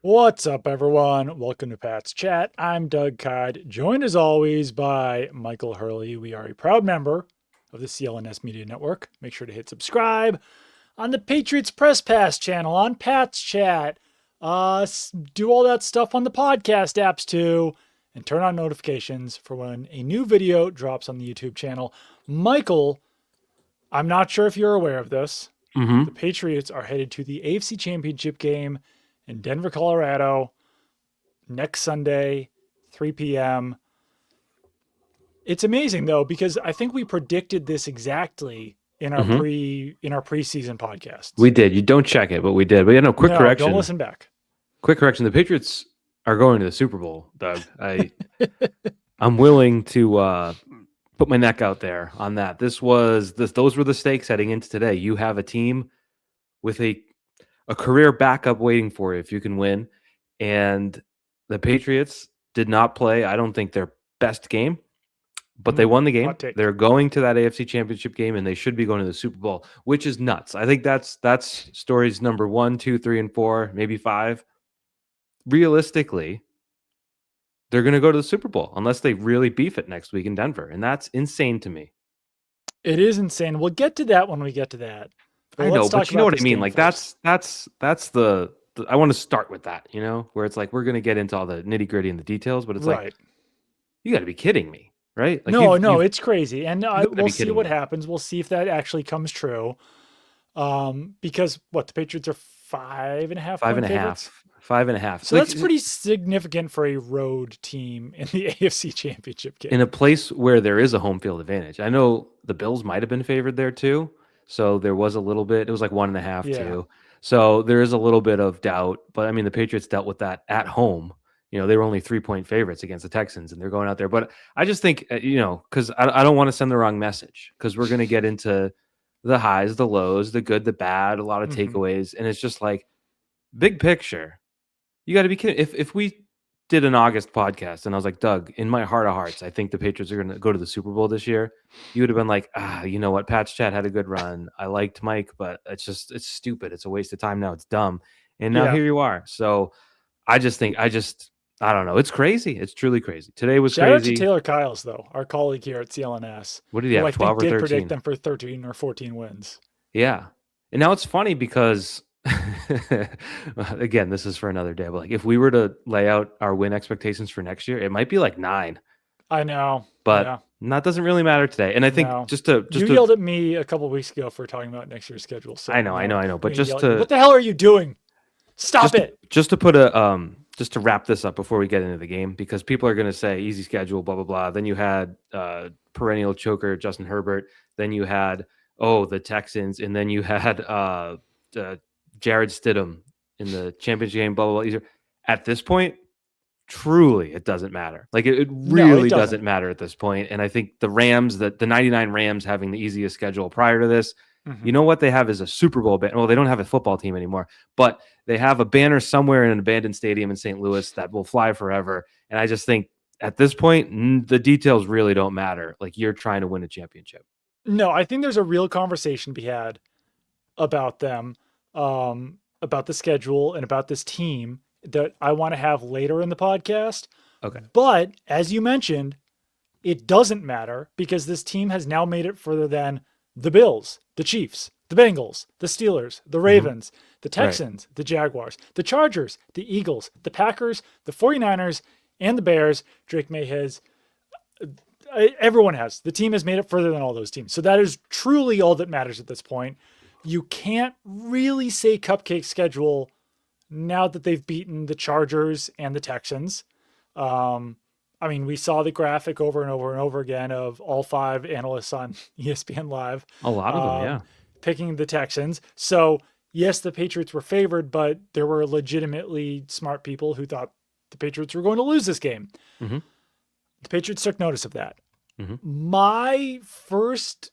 What's up, everyone? Welcome to Pat's Chat. I'm Doug Kyed, joined as always by Michael Hurley. We are a proud member of the CLNS Media Network. Make sure to hit subscribe on the Patriots Press Pass channel, on Pat's Chat. Do all that stuff on the podcast apps too, and turn on notifications for when a new video drops on the YouTube channel. Michael, I'm not sure if you're aware of this. The Mm-hmm. Patriots are headed to the AFC Championship Game in Denver, Colorado next Sunday, 3 p.m. It's amazing though, because I think we predicted this exactly in our Mm-hmm. preseason podcasts. We did. You don't check it, but we did. But yeah, no, quick No, don't correction. listen back. Quick correction. The Patriots are going to the Super Bowl, Doug. I'm willing to put my neck out there on that. Those were the stakes heading into today. You have a team with a career backup waiting for you if you can win. And the Patriots did not play, I don't think, their best game. But they won the game. Hot take. They're going to that AFC Championship game, and they should be going to the Super Bowl, which is nuts. I think that's stories number 1, 2, 3, and 4, maybe 5. Realistically, they're going to go to the Super Bowl unless they really beef it next week in Denver, and that's insane to me. It is insane. We'll get to that when we get to that. I know, but you know what I mean. Like that's the I want to start with that. Where it's like we're going to get into all the nitty gritty and the details, but it's right. like you got to be kidding me. Right? Like no, it's crazy. And we'll see what happens. We'll see if that actually comes true. Because the Patriots are 5.5 favorites? 5.5. So that's pretty significant for a road team in the AFC Championship game. In a place where there is a home field advantage. I know the Bills might have been favored there too. So there was a little bit. It was like 1.5 too. So there is a little bit of doubt. But I mean, the Patriots dealt with that at home. They were only 3-point favorites against the Texans, and they're going out there. But I just think, because I don't want to send the wrong message, because we're going to get into the highs, the lows, the good, the bad, a lot of takeaways. And it's just like, big picture, you got to be kidding. If we did an August podcast and I was like, Doug, in my heart of hearts, I think the Patriots are going to go to the Super Bowl this year, you would have been like, you know what? Pat's Chat had a good run. I liked Mike, but it's stupid. It's a waste of time now. It's dumb. And now here you are. So I don't know. It's crazy. It's truly crazy. Today was crazy. Shout out to Taylor Kyles, though, our colleague here at CLNS. What did he have, 12 or 13? I did predict them for 13 or 14 wins. Yeah. And now it's funny because, again, this is for another day, but like if we were to lay out our win expectations for next year, it might be like 9. I know. But that doesn't really matter today. And I think you yelled at me a couple of weeks ago for talking about next year's schedule. So I know. But what the hell are you doing? Stop it. Just to put just to wrap this up before we get into the game, because people are going to say easy schedule, blah, blah, blah. Then you had perennial choker Justin Herbert. Then you had, the Texans. And then you had Jared Stidham in the championship game, blah, blah, blah. At this point, truly, it doesn't matter. Like it really doesn't matter at this point. And I think the Rams, the 99 Rams having the easiest schedule prior to this, you know what they have is a Super Bowl banner. Well, they don't have a football team anymore, but they have a banner somewhere in an abandoned stadium in St. Louis that will fly forever. And I just think at this point, the details really don't matter. Like you're trying to win a championship. No, I think there's a real conversation to be had about them, about the schedule and about this team that I want to have later in the podcast. Okay. But as you mentioned, it doesn't matter because this team has now made it further than the Bills, the Chiefs, the Bengals, the Steelers, the Ravens, the Texans, the Jaguars, the Chargers, the Eagles, the Packers, the 49ers, and the Bears. Drake May has, everyone has. The team has made it further than all those teams. So that is truly all that matters at this point. You can't really say cupcake schedule now that they've beaten the Chargers and the Texans. I mean, we saw the graphic over and over and over again of all 5 analysts on ESPN Live. A lot of them, yeah. Picking the Texans. So, yes, the Patriots were favored, but there were legitimately smart people who thought the Patriots were going to lose this game. Mm-hmm. The Patriots took notice of that. Mm-hmm. My first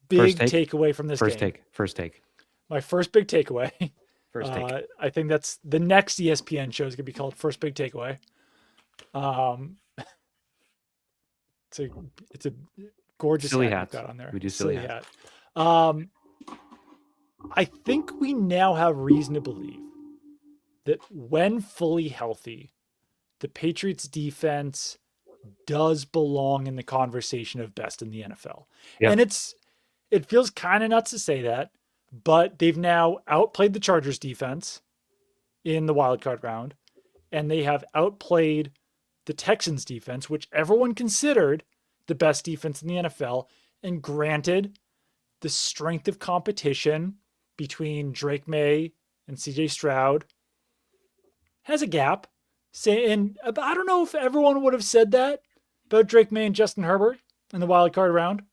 big takeaway from this game. First take. My first big takeaway. First take. I think that's the next ESPN show is going to be called First Big Takeaway. It's a gorgeous silly hat got on there. We do silly hat. I think we now have reason to believe that when fully healthy, the Patriots defense does belong in the conversation of best in the NFL. Yeah. And it feels kind of nuts to say that, but they've now outplayed the Chargers defense in the wild card round, and they have outplayed the Texans defense, which everyone considered the best defense in the NFL. And granted, the strength of competition between Drake May and CJ Stroud has a gap. And I don't know if everyone would have said that about Drake May and Justin Herbert in the wild card round,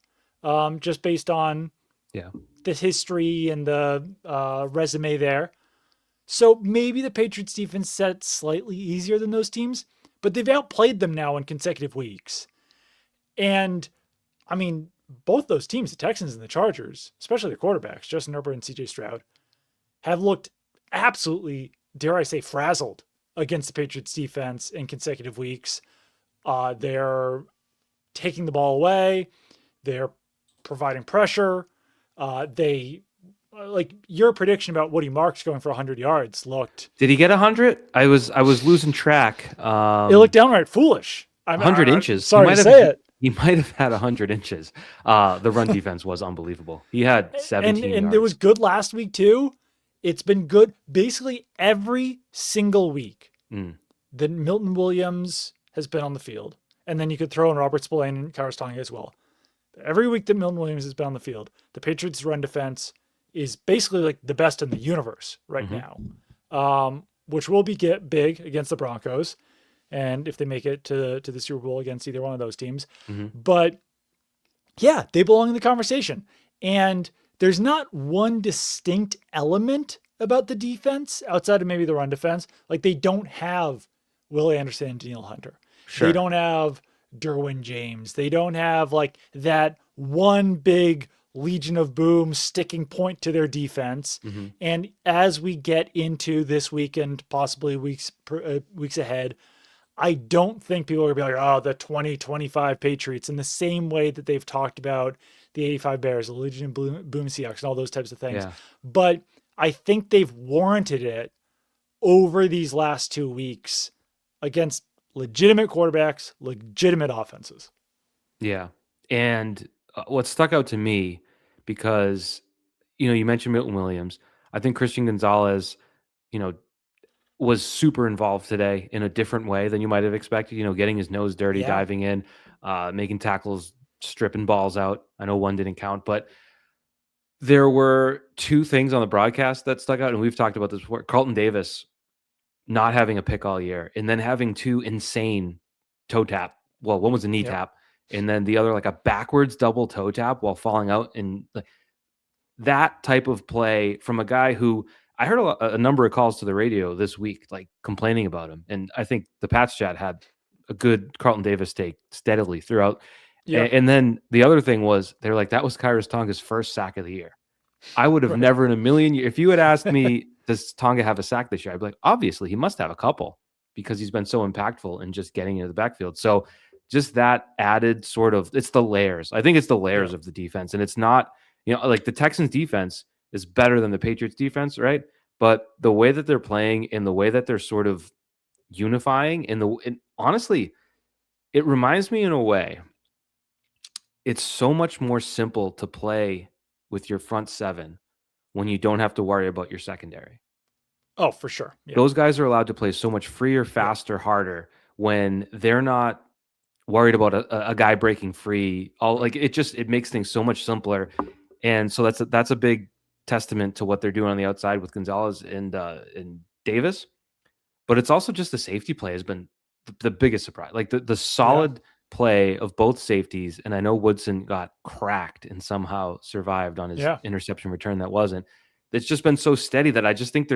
just based on the history and the resume there. So maybe the Patriots defense set slightly easier than those teams, but they've outplayed them now in consecutive weeks. And I mean, both those teams, the Texans and the Chargers, especially the quarterbacks, Justin Herbert and CJ Stroud, have looked absolutely, dare I say, frazzled against the Patriots defense in consecutive weeks. They're taking the ball away. They're providing pressure. They, like your prediction about Woody Marks going for 100 yards looked. Did he get 100? I was losing track. It looked downright foolish. 100 inches. Sorry to say it. He might have had 100 inches. The run defense was unbelievable. He had 17 yards. And it was good last week too. It's been good basically every single week that Milton Williams has been on the field. And then you could throw in Robert Spillane and Khyiris Tonga as well. Every week that Milton Williams has been on the field, the Patriots' run defense is basically like the best in the universe right now, which will be big against the Broncos. And if they make it to the Super Bowl against either one of those teams. But yeah, they belong in the conversation. And there's not one distinct element about the defense outside of maybe the run defense. Like they don't have Will Anderson and Danielle Hunter. Sure. They don't have Derwin James. They don't have like that one big Legion of Boom sticking point to their defense. And as we get into this weekend, possibly weeks ahead, I don't think people are going to be like, oh, the 2025 Patriots in the same way that they've talked about the 85 Bears, the Legion of Boom Seahawks, and all those types of things. Yeah. But I think they've warranted it over these last 2 weeks against legitimate quarterbacks, legitimate offenses. Yeah. And what stuck out to me, because, you mentioned Milton Williams. I think Christian Gonzalez, was super involved today in a different way than you might have expected, getting his nose dirty, diving in, making tackles, stripping balls out. I know one didn't count, but there were two things on the broadcast that stuck out, and we've talked about this before. Carlton Davis not having a pick all year, and then having two insane toe tap. Well, one was a knee tap, and then the other like a backwards double toe tap while falling out. And like that type of play from a guy who I heard a number of calls to the radio this week, like complaining about him. And I think the Pats chat had a good Carlton Davis take steadily throughout. Yeah. And then the other thing was they're like, that was Khyiris Tonga's first sack of the year. I would have never in a million years, if you had asked me, does Tonga have a sack this year? I'd be like, obviously he must have a couple because he's been so impactful in just getting into the backfield. So just that added sort of, it's the layers. I think it's the layers of the defense. And it's not, like the Texans defense is better than the Patriots defense, right? But the way that they're playing and the way that they're sort of unifying and honestly, it reminds me in a way, it's so much more simple to play with your front seven when you don't have to worry about your secondary. Oh, for sure. Yeah. Those guys are allowed to play so much freer, faster, harder when they're not worried about a guy breaking free. It makes things so much simpler. And so that's a big testament to what they're doing on the outside with Gonzalez and Davis. But it's also just the safety play has been the biggest surprise. Like the solid play of both safeties. And I know Woodson got cracked and somehow survived on his interception return. That wasn't. It's just been so steady that I just think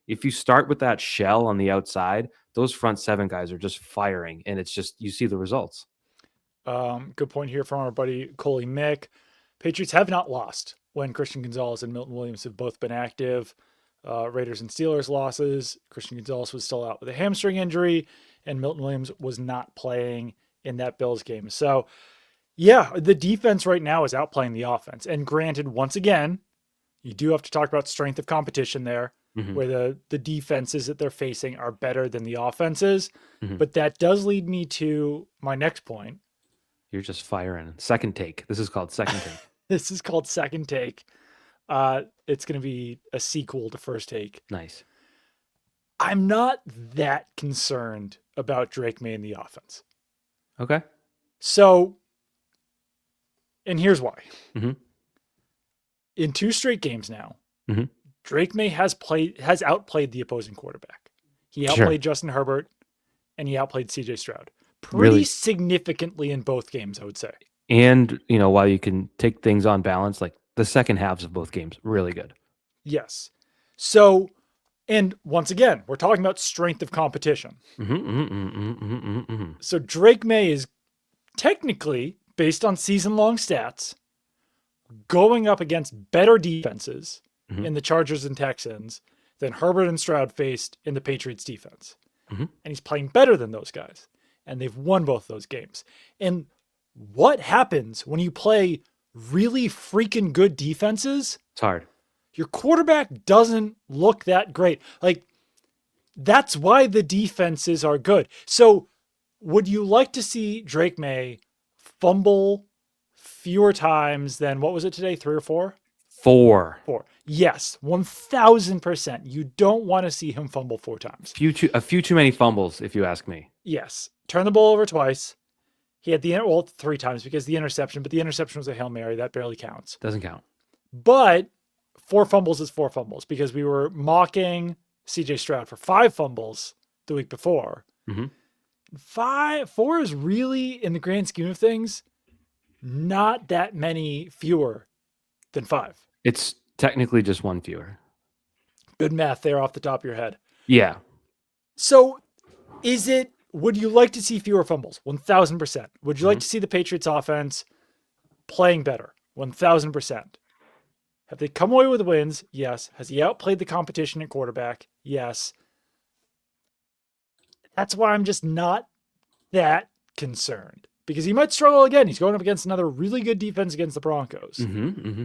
if you start with that shell on the outside, those front seven guys are just firing. And it's just, you see the results. Good point here from our buddy Coley Mick. Patriots have not lost when Christian Gonzalez and Milton Williams have both been active. Raiders and Steelers losses. Christian Gonzalez was still out with a hamstring injury, and Milton Williams was not playing in that Bills game. So, the defense right now is outplaying the offense. And granted, once again, you do have to talk about strength of competition there. Mhm. where the defenses that they're facing are better than the offenses. Mhm. But that does lead me to my next point. You're just firing. Second take. This is called second take. This is called Second Take. It's going to be a sequel to First Take. Nice. I'm not that concerned about Drake May in the offense. Okay. So, and here's why. Mhm. In 2 straight games now, Mhm. Drake May has outplayed the opposing quarterback. He Sure. outplayed Justin Herbert and he outplayed CJ Stroud pretty Really. significantly in both games, I would say. And, while you can take things on balance, like the second halves of both games, really good. Yes. So, and once again, we're talking about strength of competition. So Drake May is technically, based on season-long stats, going up against better defenses in the Chargers and Texans than Herbert and Stroud faced in the Patriots defense. And he's playing better than those guys. And they've won both those games. And what happens when you play really freaking good defenses? It's hard. Your quarterback doesn't look that great. Like, that's why the defenses are good. So, would you like to see Drake May fumble fewer times than, what was it today, 3 or 4? 4. 4. Yes, 1000%. You don't want to see him fumble 4 times. A few too many fumbles, if you ask me. Yes. Turn the ball over twice. He had 3 times because the interception, but the interception was a Hail Mary. That barely counts. Doesn't count. But 4 fumbles is 4 fumbles because we were mocking CJ Stroud for 5 fumbles the week before. 4 is really, in the grand scheme of things, not that many fewer than 5. It's technically just 1 fewer. Good math there off the top of your head. Yeah. So would you like to see fewer fumbles? 1000%. Would you like to see the Patriots offense playing better? 1000%. Have they come away with wins? Yes. Has he outplayed the competition at quarterback? Yes. That's why I'm just not that concerned, because he might struggle again. He's going up against another really good defense against the Broncos.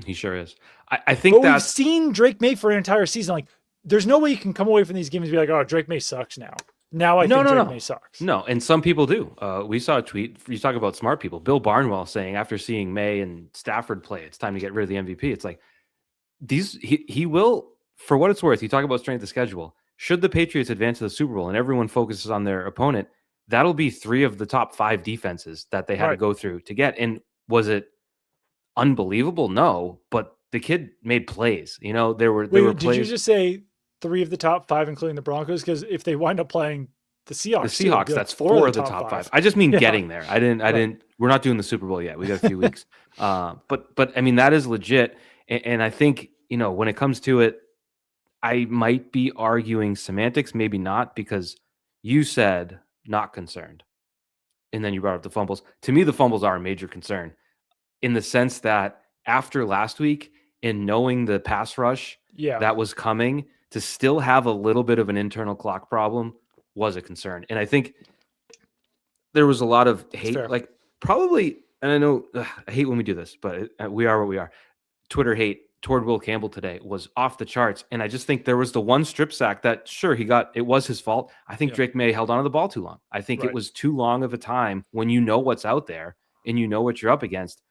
He sure is. I think we've seen Drake May for an entire season. Like, there's no way you can come away from these games and be like, oh, Drake May sucks now. Now I think Drake May sucks. No, and some people do. We saw a tweet. You talk about smart people. Bill Barnwell saying after seeing May and Stafford play, it's time to get rid of the MVP. It's like he will, for what it's worth. You talk about strength of schedule. Should the Patriots advance to the Super Bowl and everyone focuses on their opponent, that'll be 3 of the top 5 defenses that they had to go through to get. And was it unbelievable? No, but the kid made plays. There were plays. Did you just say 3 of the top 5, including the Broncos? Because if they wind up playing the Seahawks, that's 4 of the top 5. I just mean getting there. I didn't. We're not doing the Super Bowl yet. We got a few weeks. But I mean, that is legit. And I think when it comes to it, I might be arguing semantics, maybe not, because you said not concerned, and then you brought up the fumbles. To me, the fumbles are a major concern, in the sense that after last week, and knowing the pass rush that was coming, to still have a little bit of an internal clock problem was a concern. And I think there was a lot of hate, like probably, and I know I hate when we do this, but we are what we are. Twitter hate toward Will Campbell today was off the charts. And I just think there was the one strip sack that, sure, it was his fault. I think Drake May held onto the ball too long. I think it was too long of a time. When you know what's out there and you know what you're up against,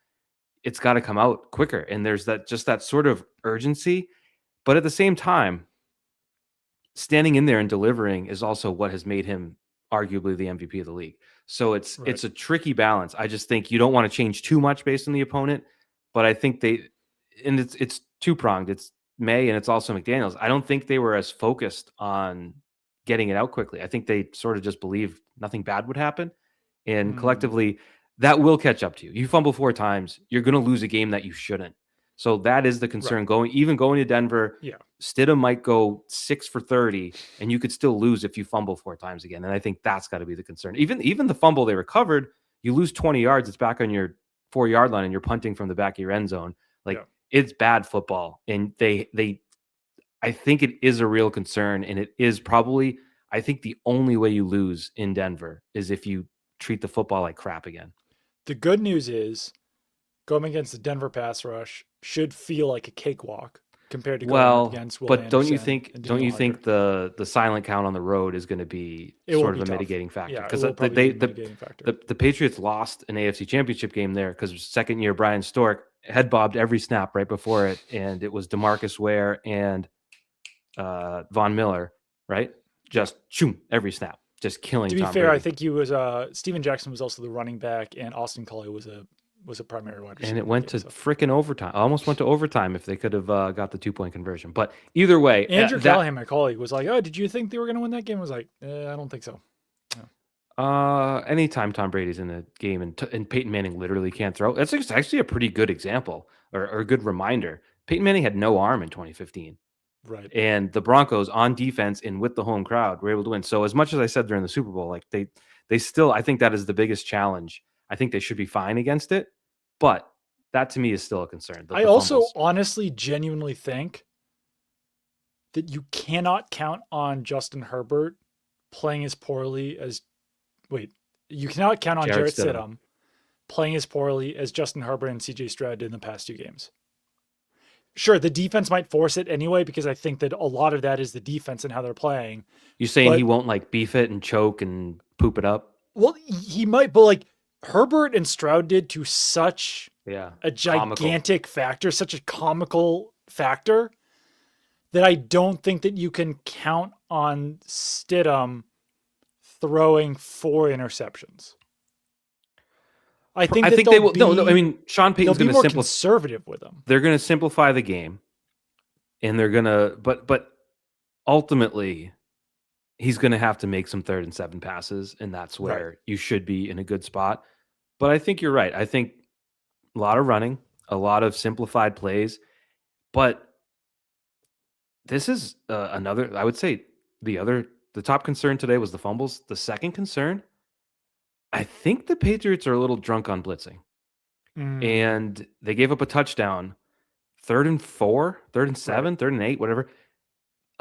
it's got to come out quicker. And there's that sort of urgency. But at the same time, standing in there and delivering is also what has made him arguably the MVP of the league. So it's a tricky balance. I just think you don't want to change too much based on the opponent, but I think it's two-pronged. It's May and it's also McDaniels. I don't think they were as focused on getting it out quickly. I think they sort of just believed nothing bad would happen. And collectively, that will catch up to you. You fumble 4 times, you're going to lose a game that you shouldn't. So that is the concern. Going to Denver, Stidham might go 6 for 30, and you could still lose if you fumble 4 times again. And I think that's got to be the concern. Even the fumble they recovered, you lose 20 yards, it's back on your 4-yard line, and you're punting from the back of your end zone. It's bad football. And I think it is a real concern, and it is probably, I think, the only way you lose in Denver is if you treat the football like crap again. The good news is, going against the Denver pass rush should feel like a cakewalk compared to going up Well, against Will but don't you Anderson think and don't Daniel you Hunter. think the silent count on the road is going to be It will sort be of a tough. mitigating factor? Yeah, it Because will probably be a mitigating factor. the Patriots lost an AFC Championship game there because second year Brian Stork head bobbed every snap right before it, and it was DeMarcus Ware and Von Miller, right? Just shoom every snap, just killing. To be Tom fair, Brady. I think he was Steven Jackson was also the running back, and Austin Collie was a primary wide receiver. And it went to freaking overtime. Almost went to overtime if they could have got the 2-point conversion. But either way, Andrew Callahan, my colleague, was like, "Oh, did you think they were going to win that game?" I was like, I don't think so. Anytime Tom Brady's in a game and Peyton Manning literally can't throw, that's actually a pretty good example or a good reminder. Peyton Manning had no arm in 2015. Right. And the Broncos on defense and with the home crowd were able to win. So as much as I said during the Super Bowl, like they still, I think that is the biggest challenge. I think they should be fine against it, but that to me is still a concern. I also honestly, genuinely think that you cannot count on Justin Herbert playing as poorly as you cannot count on Jarrett Stidham playing as poorly as Justin Herbert and CJ Stroud did in the past 2 games. Sure, the defense might force it anyway, because I think that a lot of that is the defense and how they're playing. You saying he won't like beef it and choke and poop it up? Well, he might, but like Herbert and Stroud did to such a gigantic factor, such a comical factor, that I don't think that you can count on Stidham throwing 4 interceptions. I think they will. No, I mean, Sean Payton's going to be more conservative with them. They're going to simplify the game, and they're going to, but ultimately, he's going to have to make some 3rd and 7 passes, and that's where you should be in a good spot. But I think you're right. I think a lot of running, a lot of simplified plays, but this is another. I would say the top concern today was the fumbles. The second concern, I think the Patriots are a little drunk on blitzing. And they gave up a touchdown, 3rd and 4, 3rd and 7, 3rd and 8, whatever,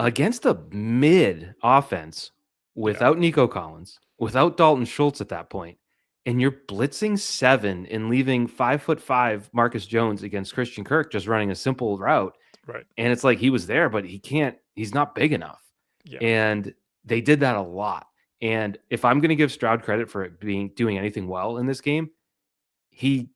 against a mid offense without Nico Collins, without Dalton Schultz at that point. And you're blitzing 7 and leaving 5'5" Marcus Jones against Christian Kirk, just running a simple route. Right. And it's like he was there, but he's not big enough. Yeah. And they did that a lot. And if I'm going to give Stroud credit for it doing anything well in this game, he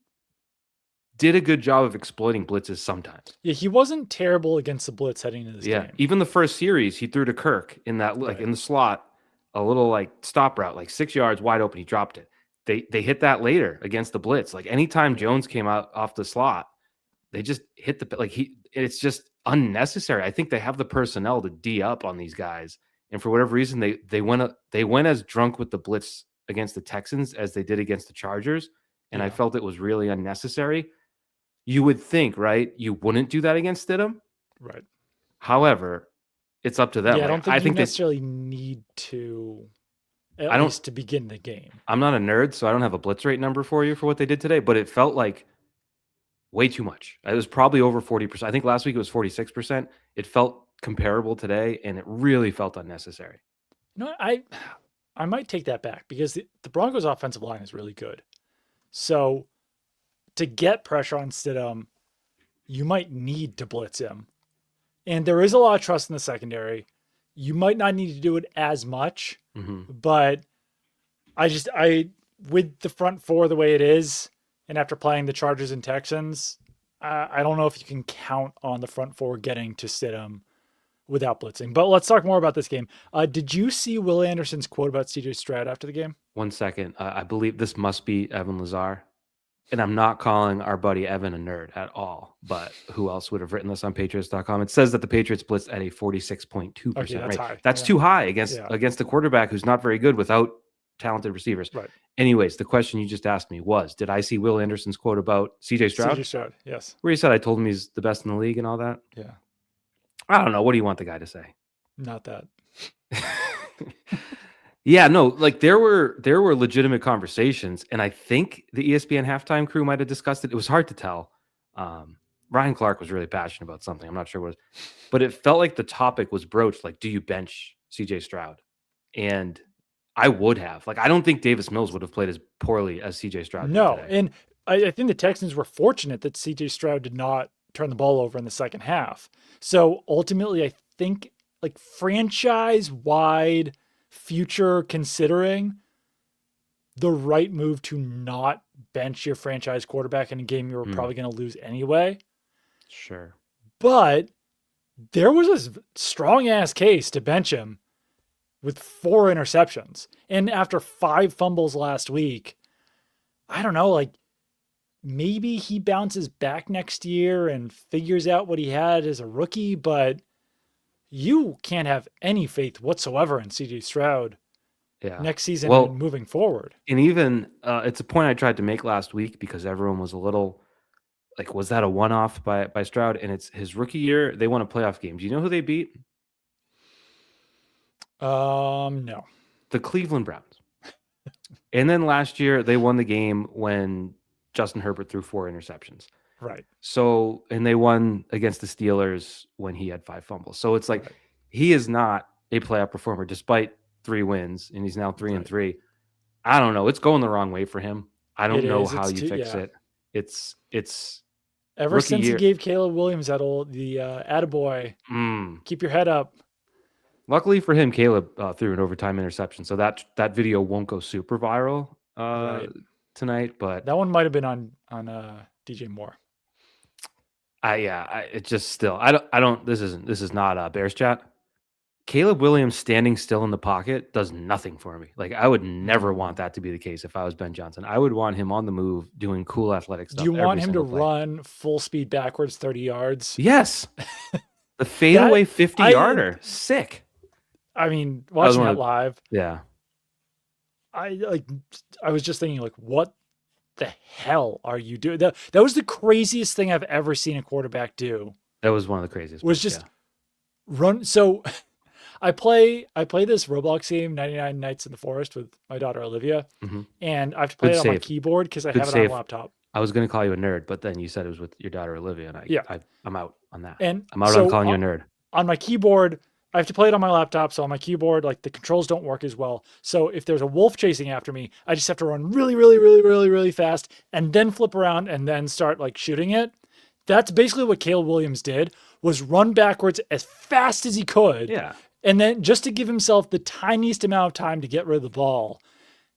did a good job of exploiting blitzes sometimes. Yeah, he wasn't terrible against the blitz heading into this game. Even the first series, he threw to Kirk in that in the slot, a little like stop route, like 6 yards wide open. He dropped it. They hit that later against the blitz. Like anytime Jones came out off the slot, they just hit it's just unnecessary. I think they have the personnel to D up on these guys. And for whatever reason, they went as drunk with the blitz against the Texans as they did against the Chargers. And I felt it was really unnecessary. You would think, right? You wouldn't do that against Stidham. Right. However, it's up to them. Yeah, I don't think you necessarily need to, at least to begin the game. I'm not a nerd, so I don't have a blitz rate number for you for what they did today, but it felt like way too much. It was probably over 40%. I think last week it was 46%. It felt comparable today, and it really felt unnecessary. No, I might take that back, because the Broncos' offensive line is really good. So to get pressure on Stidham, you might need to blitz him. And there is a lot of trust in the secondary. You might not need to do it as much, but with the front 4 the way it is, and after playing the Chargers and Texans, I don't know if you can count on the front 4 getting to Stidham without blitzing. But let's talk more about this game. Did you see Will Anderson's quote about CJ Stroud after the game? 1 second. I believe this must be Evan Lazar. And I'm not calling our buddy Evan a nerd at all, but who else would have written this on Patriots.com? It says that the Patriots blitzed at a 46.2% rate. High. That's too high against the quarterback who's not very good without talented receivers. Right. Anyways, the question you just asked me was, did I see Will Anderson's quote about CJ Stroud? CJ Stroud, yes. Where he said, I told him he's the best in the league and all that? Yeah. I don't know. What do you want the guy to say? Not that. Yeah, no, like there were legitimate conversations, and I think the ESPN halftime crew might have discussed it. It was hard to tell. Ryan Clark was really passionate about something. I'm not sure what it was, but it felt like the topic was broached, like, do you bench CJ Stroud? And I would have. Like, I don't think Davis Mills would have played as poorly as CJ Stroud did today. And I think the Texans were fortunate that CJ Stroud did not turn the ball over in the second half. So ultimately, I think like franchise-wide future considering the right move to not bench your franchise quarterback in a game you were probably going to lose anyway. Sure. But there was a strong ass case to bench him with 4 interceptions. And after 5 fumbles last week, I don't know, like maybe he bounces back next year and figures out what he had as a rookie, but you can't have any faith whatsoever in CJ Stroud next season and moving forward. And even it's a point I tried to make last week because everyone was a little like, was that a one-off by Stroud? And it's his rookie year. They won a playoff game. Do you know who they beat? No. The Cleveland Browns. And then last year they won the game when Justin Herbert threw 4 interceptions. Right. So, and they won against the Steelers when he had 5 fumbles. So it's like he is not a playoff performer despite 3 wins, and he's now 3-3. I don't know. It's going the wrong way for him. I don't know how you fix it. It's ever since he gave Caleb Williams the attaboy, keep your head up. Luckily for him, Caleb threw an overtime interception, so that video won't go super viral tonight. But that one might have been on DJ Moore. It just still I don't. This is not Bears chat. Caleb Williams standing still in the pocket does nothing for me. Like I would never want that to be the case if I was Ben Johnson. I would want him on the move doing cool athletic stuff. Do you want him to run full speed backwards 30 yards? Yes. The fadeaway 50-yarder. Sick. I mean, watching that live. Yeah. I was just thinking like, what the hell are you doing? That was the craziest thing I've ever seen a quarterback do. That was one of the craziest. Was just run. So I play this Roblox game, 99 Nights in the Forest, with my daughter Olivia, and I have to play it on my keyboard because I have it on a laptop. I was going to call you a nerd, but then you said it was with your daughter Olivia, and I'm out on that. And I'm out on calling you a nerd. On my keyboard, I have to play it on my laptop, so on my keyboard, like the controls don't work as well. So if there's a wolf chasing after me, I just have to run really, really, really, really, really fast, and then flip around and then start like shooting it. That's basically what Caleb Williams did, was run backwards as fast as he could. Yeah. And then just to give himself the tiniest amount of time to get rid of the ball.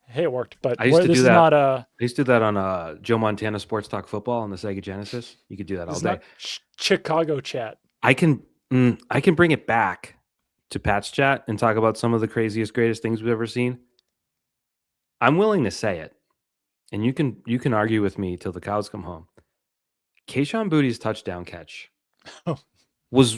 Hey, it worked. But I used to do that. I used to do that on Joe Montana Sports Talk Football on the Sega Genesis. You could do that all day. Chicago chat. I can bring it back to Pat's chat and talk about some of the craziest, greatest things we've ever seen. I'm willing to say it, and you can argue with me till the cows come home. Kayshon Boutte's touchdown catch was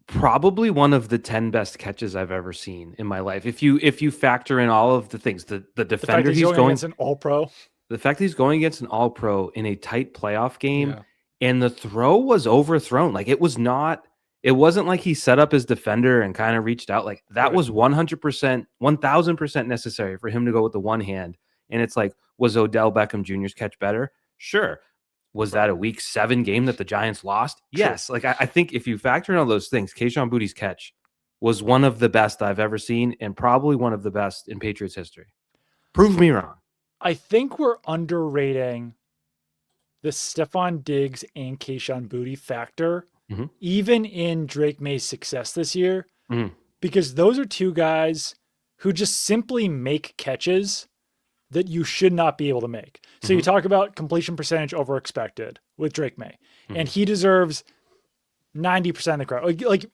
probably one of the 10 best catches I've ever seen in my life. If you factor in all of the things, the defender he's going against an all-pro, the fact that he's going against an all-pro in a tight playoff game, and the throw was overthrown. Like it wasn't like he set up his defender and kind of reached out. Like that was 100%, 1000% necessary for him to go with the one hand. And it's like, was Odell Beckham Jr.'s catch better? Sure. Was that a week 7 game that the Giants lost? Yes. Like I think if you factor in all those things, Kayshon Boutte's catch was one of the best I've ever seen and probably one of the best in Patriots history. Prove me wrong. I think we're underrating the Stephon Diggs and Kayshon Boutte factor, even in Drake May's success this year, because those are 2 guys who just simply make catches that you should not be able to make. So you talk about completion percentage over expected with Drake May, and he deserves 90% of the credit. Like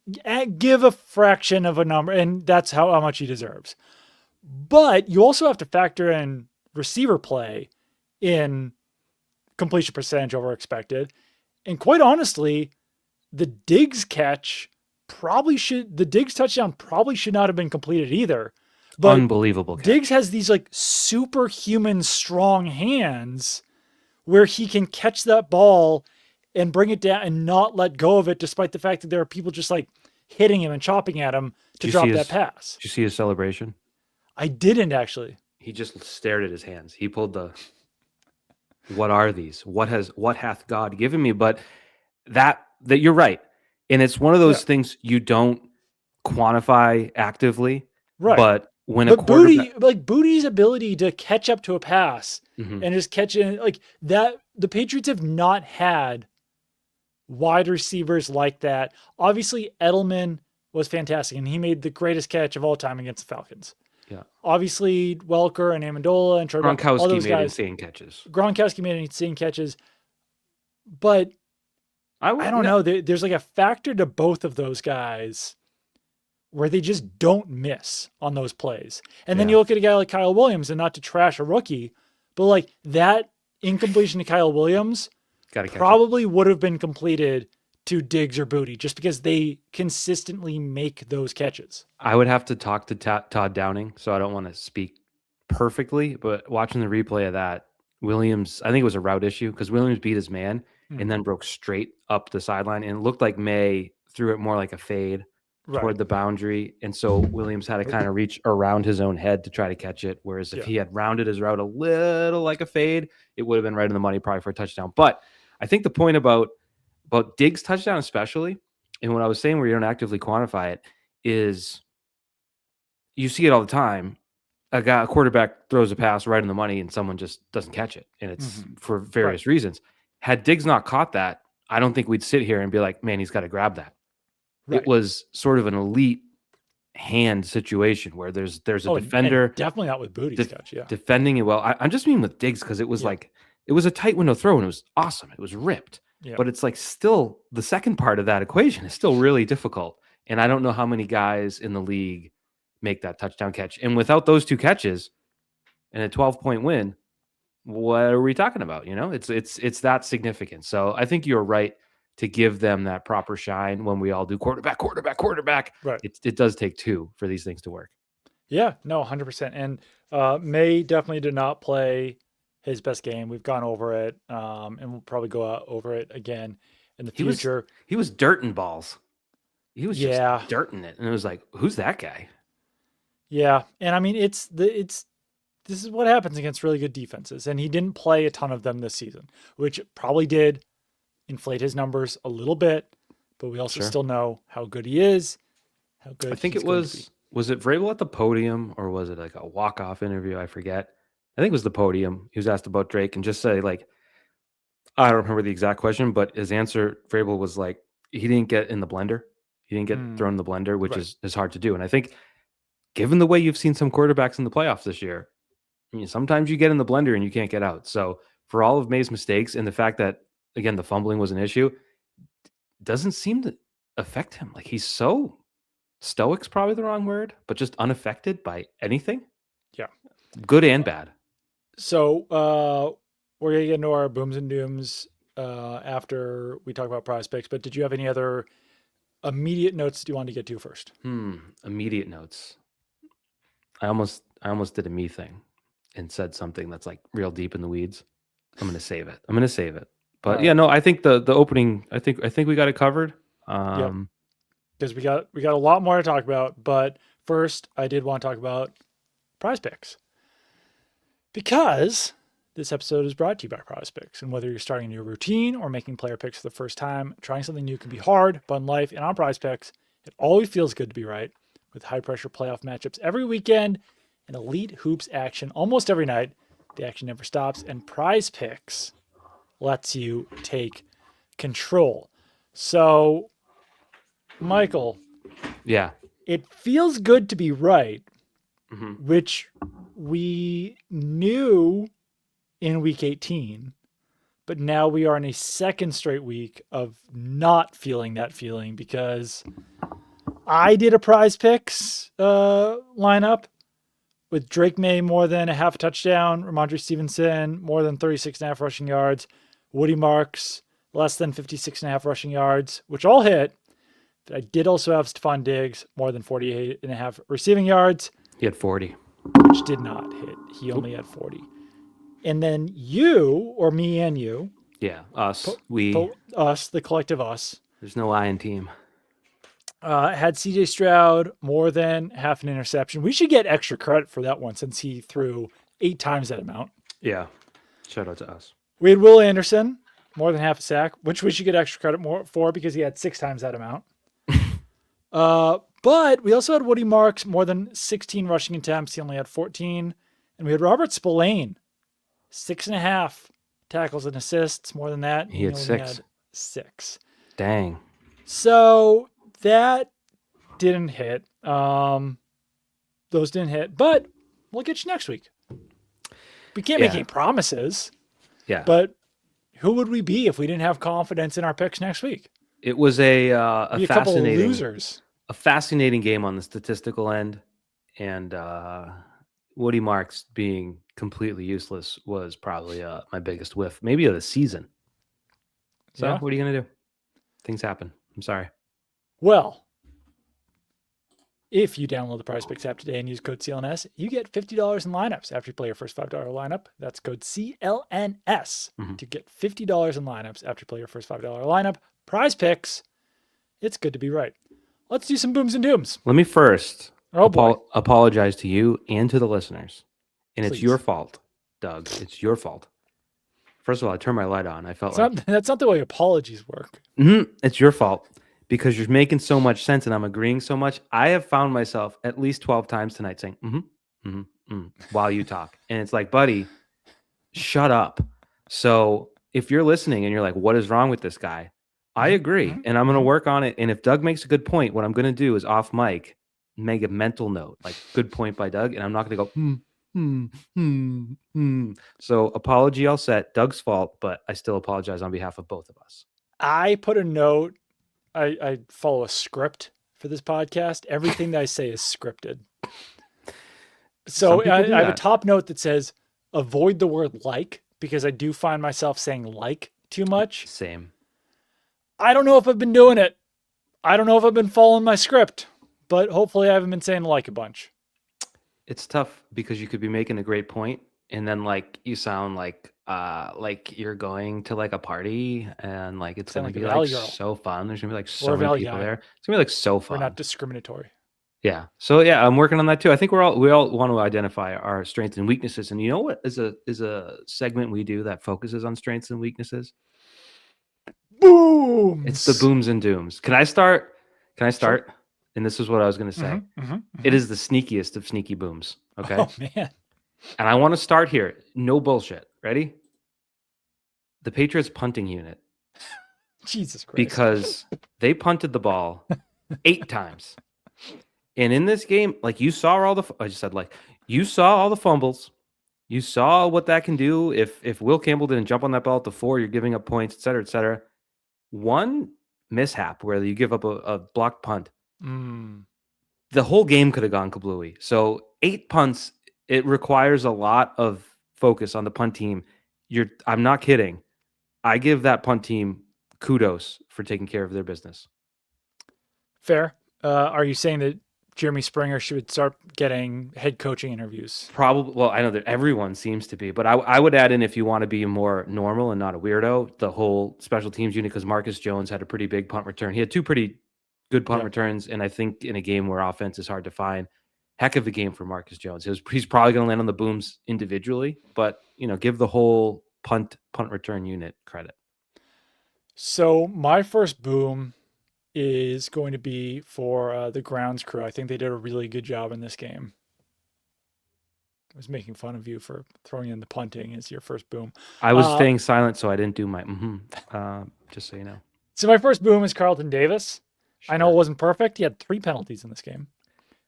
give a fraction of a number, and that's how much he deserves. But you also have to factor in receiver play in completion percentage over expected. And quite honestly, the Diggs touchdown probably should not have been completed either. But unbelievable catch. Diggs has these like superhuman strong hands where he can catch that ball and bring it down and not let go of it, despite the fact that there are people just like hitting him and chopping at him to drop that pass. Did you see his celebration? I didn't actually. He just stared at his hands. He pulled the, what are these? What hath God given me? But that you're right. And it's one of those things you don't quantify actively. Right. But a quarterback, Boutte's ability to catch up to a pass and just catch it like that, the Patriots have not had wide receivers like that. Obviously, Edelman was fantastic, and he made the greatest catch of all time against the Falcons. Yeah. Obviously, Welker and Amendola and Troy Brown, all Gronkowski those made guys. insane catches. Gronkowski made insane catches. But I don't know. There's like a factor to both of those guys where they just don't miss on those plays. And then you look at a guy like Kyle Williams, and not to trash a rookie, but like that incompletion to Kyle Williams probably would have been completed to Diggs or Booty just because they consistently make those catches. I would have to talk to Todd Downing, so I don't want to speak perfectly, but watching the replay of that, Williams, I think it was a route issue because Williams beat his man and then broke straight up the sideline, and it looked like May threw it more like a fade toward the boundary, and so Williams had to kind of reach around his own head to try to catch it, whereas if he had rounded his route a little like a fade, it would have been right in the money probably for a touchdown. But I think the point about Diggs' touchdown especially, and what I was saying where you don't actively quantify it, is you see it all the time. A quarterback throws a pass right in the money and someone just doesn't catch it, and it's for various reasons. Had Diggs not caught that, I don't think we'd sit here and be like, man, he's got to grab that. It was sort of an elite hand situation where there's a defender. And definitely not with Booty's catch, defending it well. I'm just mean with Diggs because it was like, it was a tight window throw and it was awesome. It was ripped. But it's like still the second part of that equation is still really difficult. And I don't know how many guys in the league make that touchdown catch. And without those two catches and a 12-point win, what are we talking about? You know, it's that significant. So I think you're right to give them that proper shine when we all do quarterback. Right. It does take two for these things to work. Yeah, no, 100%. And May definitely did not play his best game. We've gone over it, and we'll probably go over it again in the future. He was dirting balls. He was just dirting it. And it was like, who's that guy? Yeah. And I mean, this is what happens against really good defenses. And he didn't play a ton of them this season, which probably did inflate his numbers a little bit, but we also still know how good he is, how good I think it was it Vrabel at the podium, or was it like a walk-off interview? I forget. I think it was the podium. He was asked about Drake and just say like, I don't remember the exact question, but his answer, Vrabel, was like, he didn't get in the blender. He didn't get thrown in the blender, which is hard to do. And I think given the way you've seen some quarterbacks in the playoffs this year, I mean, sometimes you get in the blender and you can't get out. So for all of May's mistakes and the fact that, again, the fumbling was an issue, doesn't seem to affect him. Like he's so stoic's probably the wrong word, but just unaffected by anything. Yeah. Good and bad. So we're going to get into our booms and dooms after we talk about prize picks, but did you have any other immediate notes that you wanted to get to first? Immediate notes. I almost did a me thing and said something that's like real deep in the weeds. I'm going to save it. But I think the opening, I think we got it covered. Because we got a lot more to talk about. But first, I did want to talk about prize picks. Because this episode is brought to you by Prize Picks. And whether you're starting a new routine or making player picks for the first time, trying something new can be hard, but in life and on Prize Picks, it always feels good to be right. With high-pressure playoff matchups every weekend and elite hoops action almost every night, the action never stops, and Prize Picks lets you take control. So, Michael. Yeah. It feels good to be right, which we knew in week 18, but now we are in a second straight week of not feeling that feeling because I did a prize picks lineup with Drake May more than a half a touchdown, Ramondre Stevenson more than 36.5 rushing yards, Woody Marks less than 56.5 rushing yards, which all hit. But I did also have Stephon Diggs more than 48.5 receiving yards. He had 40. Which did not hit. He only had 40. And then you, or me and you. Yeah, us. Us, the collective us. There's no I in team. Had CJ Stroud more than half an interception. We should get extra credit for that one since he threw 8 times that amount. Yeah. Shout out to us. We had Will Anderson more than half a sack, which we should get extra credit for because he had 6 times that amount. But we also had Woody Marks more than 16 rushing attempts. He only had 14. And we had Robert Spillane, 6.5 tackles and assists, more than that. He had 6. Had 6. Dang. So that didn't hit. Those didn't hit, but we'll get you next week. We can't make any promises. Yeah. But who would we be if we didn't have confidence in our picks next week? It was a couple of losers. A fascinating game on the statistical end, and Woody Marks being completely useless was probably my biggest whiff, maybe of the season. So what are you gonna do? Things happen. I'm sorry. Well, if you download the Prize Picks app today and use code CLNS, you get $50 in lineups after you play your first $5 lineup. That's code CLNS to get $50 in lineups after you play your first $5 lineup. Prize Picks. It's good to be right. Let's do some booms and dooms. Let me first apologize to you and to the listeners. And Please. It's your fault, Doug. It's your fault. First of all, I turned my light on. I felt that's not the way apologies work. It's your fault. Because you're making so much sense and I'm agreeing so much. I have found myself at least 12 times tonight saying, while you talk. And it's like, buddy, shut up. So if you're listening and you're like, what is wrong with this guy? I agree. And I'm going to work on it. And if Doug makes a good point, what I'm going to do is off mic, make a mental note, like good point by Doug. And I'm not going to go, So apology all set. Doug's fault, but I still apologize on behalf of both of us. I put a note. I follow a script for this podcast. Everything that I say is scripted. So I have a top note that says, avoid the word like, because I do find myself saying like too much. Same. I don't know if I've been doing it. I don't know if I've been following my script, but hopefully I haven't been saying like a bunch. It's tough because you could be making a great point and then like you sound like you're going to like a party and like it's gonna be like so fun. There's gonna be like so many people there. It's gonna be like so fun. We're not discriminatory. Yeah. So yeah, I'm working on that too. I think we all want to identify our strengths and weaknesses. And you know what is a segment we do that focuses on strengths and weaknesses? Boom. It's the booms and dooms. Can I start? Sure. And this is what I was gonna say. It is the sneakiest of sneaky booms. Okay. Oh man. And I want to start here. No bullshit. Ready? The Patriots punting unit. Jesus Christ. Because they punted the ball 8 times. And in this game, like you saw you saw all the fumbles. You saw what that can do. If Will Campbell didn't jump on that ball at the 4, you're giving up points, et cetera, et cetera. One mishap where you give up a blocked punt. The whole game could have gone kablooey. So 8 punts, it requires a lot of focus on the punt team. I'm not kidding. I give that punt team kudos for taking care of their business. Fair. Are you saying that Jeremy Springer should start getting head coaching interviews? Probably. Well, I know that everyone seems to be, but I would add in, if you want to be more normal and not a weirdo, the whole special teams unit, because Marcus Jones had a pretty big punt return. He had 2 pretty good punt returns, and I think in a game where offense is hard to find, heck of a game for Marcus Jones. He's probably going to land on the booms individually, but give the whole punt return unit credit. So my first boom is going to be for the grounds crew. I think they did a really good job in this game. I was making fun of you for throwing in the punting as your first boom. I was staying silent, so I didn't do my just so you know. So my first boom is Carlton Davis. Sure. I know it wasn't perfect. He had 3 penalties in this game.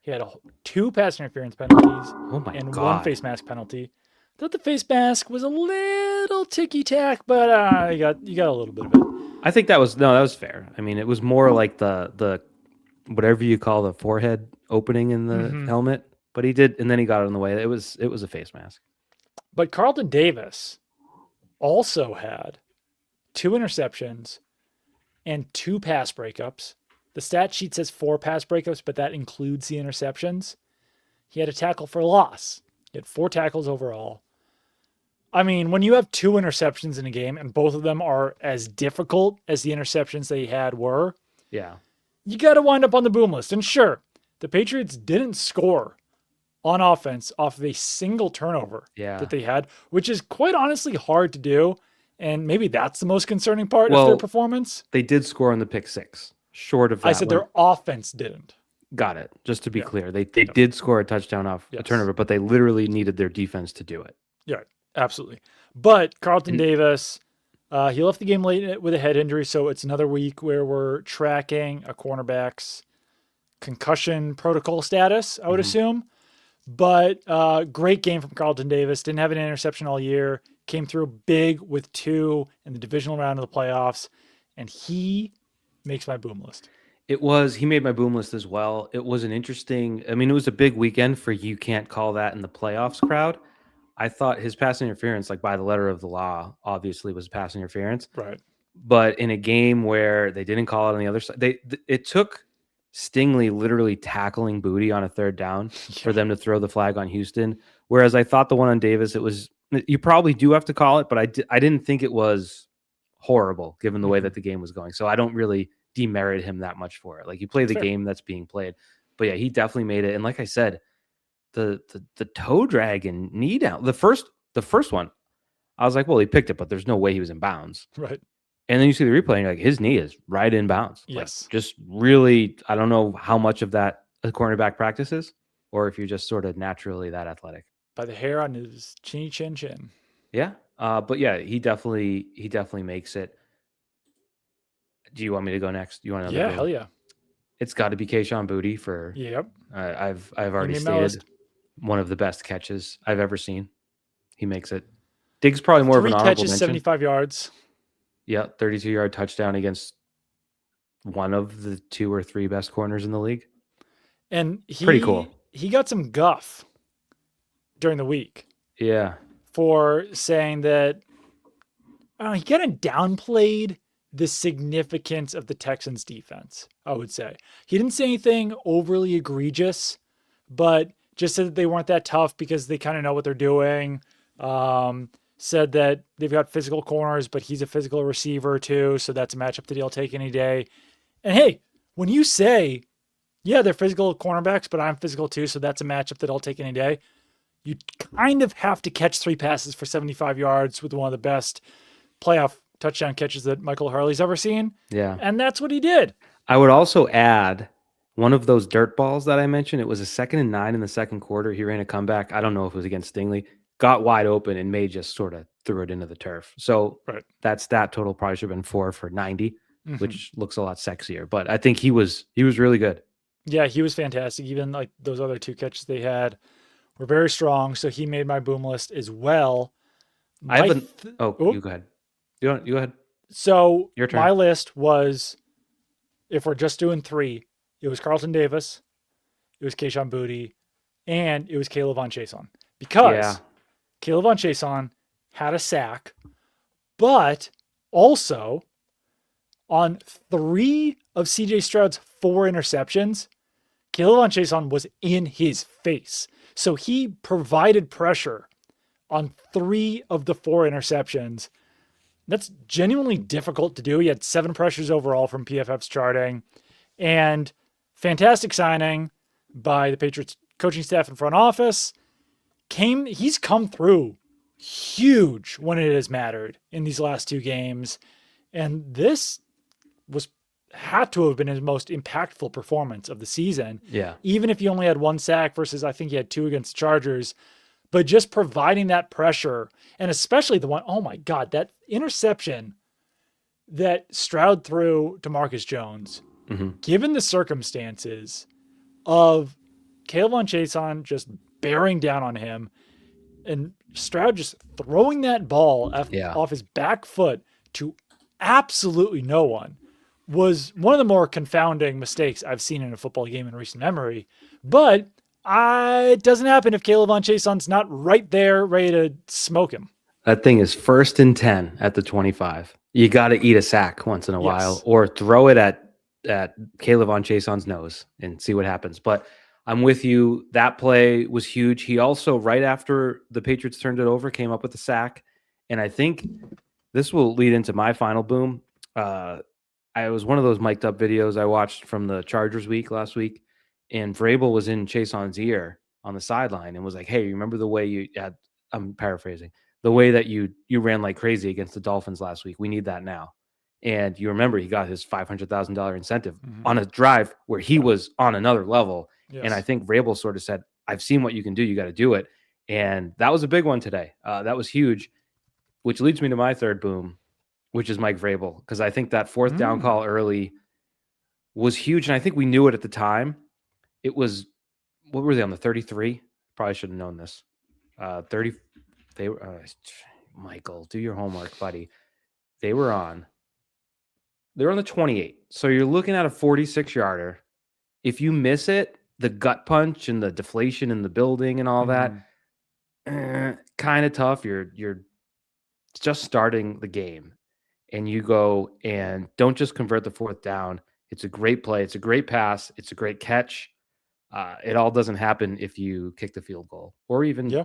He had 2 pass interference penalties and God. 1 face mask penalty. I thought the face mask was a little ticky-tack, but you got a little bit of it. I think that was fair. I mean, it was more like the whatever you call the forehead opening in the helmet, but he did, and then he got it in the way. It was a face mask. But Carlton Davis also had 2 interceptions and 2 pass breakups. The stat sheet says 4 pass breakups, but that includes the interceptions. He had a tackle for loss. He had 4 tackles overall. I mean, when you have 2 interceptions in a game and both of them are as difficult as the interceptions they had were, you got to wind up on the boom list. And sure, the Patriots didn't score on offense off of a single turnover that they had, which is quite honestly hard to do. And maybe that's the most concerning part of their performance. They did score on the pick 6. Short of that, I said their offense didn't. Got it. Just to be clear, they did score a touchdown off a turnover, but they literally needed their defense to do it. Yeah, absolutely. But Carlton Davis, He left the game late with a head injury, so it's another week where we're tracking a cornerback's concussion protocol status, I would assume. But great game from Carlton Davis. Didn't have an interception all year. Came through big with 2 in the divisional round of the playoffs. And he makes my boom list. He made my boom list as well. It was it was a big weekend for you can't call that in the playoffs crowd. I thought his pass interference, like by the letter of the law, obviously was pass interference. Right. But in a game where they didn't call it on the other side, it took Stingley literally tackling Booty on a third down for them to throw the flag on Houston. Whereas I thought the one on Davis, you probably do have to call it, but I didn't think it was horrible given the way that the game was going. So I don't really demerit him that much for it. Like, you play the game that's being played. But yeah, he definitely made it. And like I said, the toe drag and knee down, the first one, I was like, well, he picked it, but there's no way he was in bounds. Right. And then you see the replay and you're like, his knee is right in bounds. Yes. Like, just really, I don't know how much of that a cornerback practices or if you're just sort of naturally that athletic. By the hair on his chinny chin. Yeah. But yeah, he definitely makes it. Do you want me to go next? You want to? Yeah, hell yeah. It's got to be Kayshon Boutte for. Yep. I've already stated one of the best catches I've ever seen. He makes it. Diggs probably more of an honorable mention. 3 catches, 75 yards. Yeah, 32-yard touchdown against one of the 2 or 3 best corners in the league. And pretty cool. He got some guff during the week. Yeah. For saying that he kind of downplayed the significance of the Texans defense, I would say. He didn't say anything overly egregious, but just said that they weren't that tough because they kind of know what they're doing. Said that they've got physical corners, but he's a physical receiver too, so that's a matchup that he'll take any day. And hey, when you say, yeah, they're physical cornerbacks, but I'm physical too, so that's a matchup that I'll take any day, you kind of have to catch 3 passes for 75 yards with one of the best playoff touchdown catches that Michael Hurley's ever seen. Yeah. And that's what he did. I would also add one of those dirt balls that I mentioned. It was a 2nd and 9 in the second quarter. He ran a comeback. I don't know if it was against Stingley. Got wide open and May just sort of threw it into the turf. So that stat total probably should have been 4 for 90, which looks a lot sexier. But I think he was really good. Yeah, he was fantastic. Even like those other 2 catches they had were very strong. So he made my boom list as well. You go ahead. You go ahead. So your turn. My list was, if we're just doing 3, it was Carlton Davis, it was Kayshon Boutte, and it was Caleb Von Chason. Because Caleb Von Chason had a sack, but also on 3 of CJ Stroud's 4 interceptions, Caleb Von Chason was in his face. So he provided pressure on 3 of the 4 interceptions. That's genuinely difficult to do. He had 7 pressures overall from PFF's charting, and fantastic signing by the Patriots coaching staff and front office. He's come through huge when it has mattered in these last 2 games. And this had to have been his most impactful performance of the season. Yeah. Even if he only had 1 sack versus I think he had 2 against the Chargers, but just providing that pressure, and especially the one, oh my God, that interception that Stroud threw to Marcus Jones, given the circumstances of Caleb Von Chason just bearing down on him and Stroud just throwing that ball off his back foot to absolutely no one, was one of the more confounding mistakes I've seen in a football game in recent memory. But it doesn't happen if Caleb Von Chason's not right there ready to smoke him. That thing is 1st and 10 at the 25. You got to eat a sack once in a while, or throw it at Caleb Von Chason's nose and see what happens. But I'm with you. That play was huge. He also, right after the Patriots turned it over, came up with a sack. And I think this will lead into my final boom. I was one of those mic'd up videos I watched from the Chargers week last week, and Vrabel was in Chason's ear on the sideline and was like, "Hey, remember the way you had?" I'm paraphrasing, the way that you ran like crazy against the Dolphins last week. We need that now. And you remember he got his $500,000 incentive on a drive where he was on another level. Yes. And I think Vrabel sort of said, "I've seen what you can do. You got to do it." And that was a big one today. That was huge, which leads me to my third boom. which is Mike Vrabel, because I think that fourth down call early was huge, and I think we knew it at the time. It was, what were they on, the 33? Probably should have known this. 30. They were Michael, do your homework, buddy. They were on the 28. So you're looking at a 46-yarder. If you miss it, the gut punch and the deflation in the building and all that, kind of tough. You're just starting the game, and you go and don't just convert the fourth down. It's a great play. It's a great pass. It's a great catch. It all doesn't happen if you kick the field goal or even,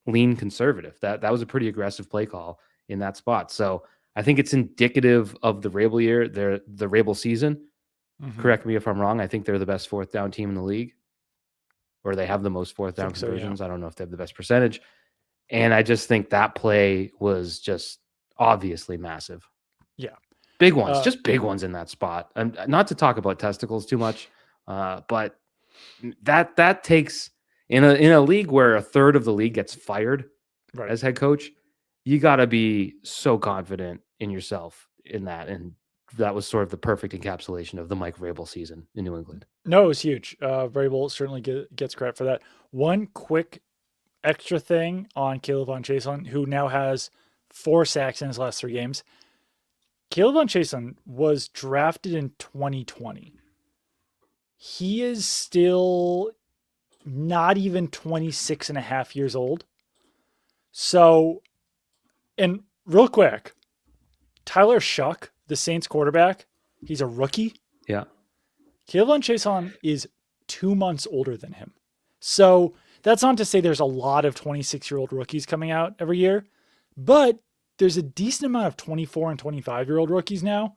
lean conservative. That was a pretty aggressive play call in that spot. So I think it's indicative of the Vrabel year, the Vrabel season. Correct me if I'm wrong. I think they're the best fourth down team in the league, or they have the most fourth down conversions. I don't know if they have the best percentage. And I just think that play was just obviously massive. Yeah. Big ones, just big ones in that spot. And not to talk about testicles too much, but that takes in a league where a third of the league gets fired as head coach, you got to be so confident in yourself in that. And that was sort of the perfect encapsulation of the Mike Vrabel season in New England. No, it was huge. Vrabel certainly gets credit for that. One quick extra thing on Caleb Von Chason, who now has 4 sacks in his last 3 games. Caleb Von Chason was drafted in 2020. He is still not even 26 and a half years old. So, and real quick, Tyler Shuck, the Saints quarterback, he's a rookie. Yeah. Caleb Von Chason is 2 months older than him. So that's not to say there's a lot of 26-year-old rookies coming out every year, but there's a decent amount of 24 and 25-year-old rookies now.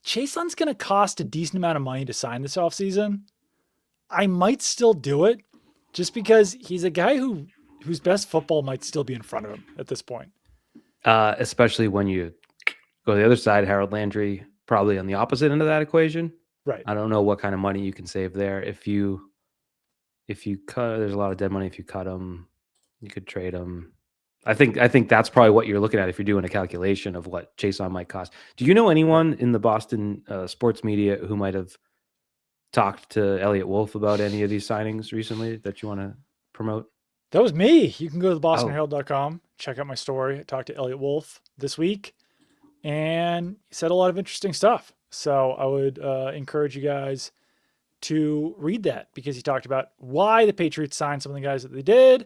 Chason's going to cost a decent amount of money to sign this offseason. I might still do it just because he's a guy whose best football might still be in front of him at this point. Especially when you go to the other side, Harold Landry, probably on the opposite end of that equation. Right. I don't know what kind of money you can save there. If you cut, there's a lot of dead money. If you cut him, you could trade him. I think that's probably what you're looking at if you're doing a calculation of what Chason might cost. Do you know anyone in the Boston sports media who might have talked to Elliot Wolf about any of these signings recently that you want to promote? That was me. You can go to thebostonherald.com, check out my story. I talked to Elliot Wolf this week, and he said a lot of interesting stuff. So I would encourage you guys to read that, because he talked about why the Patriots signed some of the guys that they did,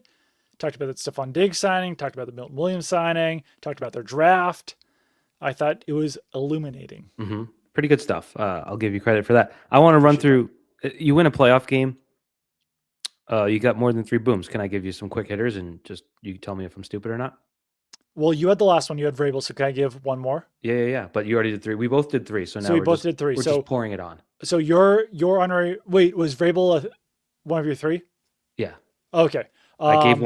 talked about that Stephon Diggs signing, talked about the Milton Williams signing, talked about their draft. I thought it was illuminating. Mm-hmm. Pretty good stuff. I'll give you credit for that. I want to run through. You win a playoff game. You got more than 3 booms. Can I give you some quick hitters and just you tell me if I'm stupid or not? Well, you had the last one. You had Vrabel, so can I give one more? Yeah. But you already did 3. We both did 3. So now we both did 3. We're just pouring it on. So your honorary. Wait, was Vrabel one of your 3? Yeah. Okay. I gave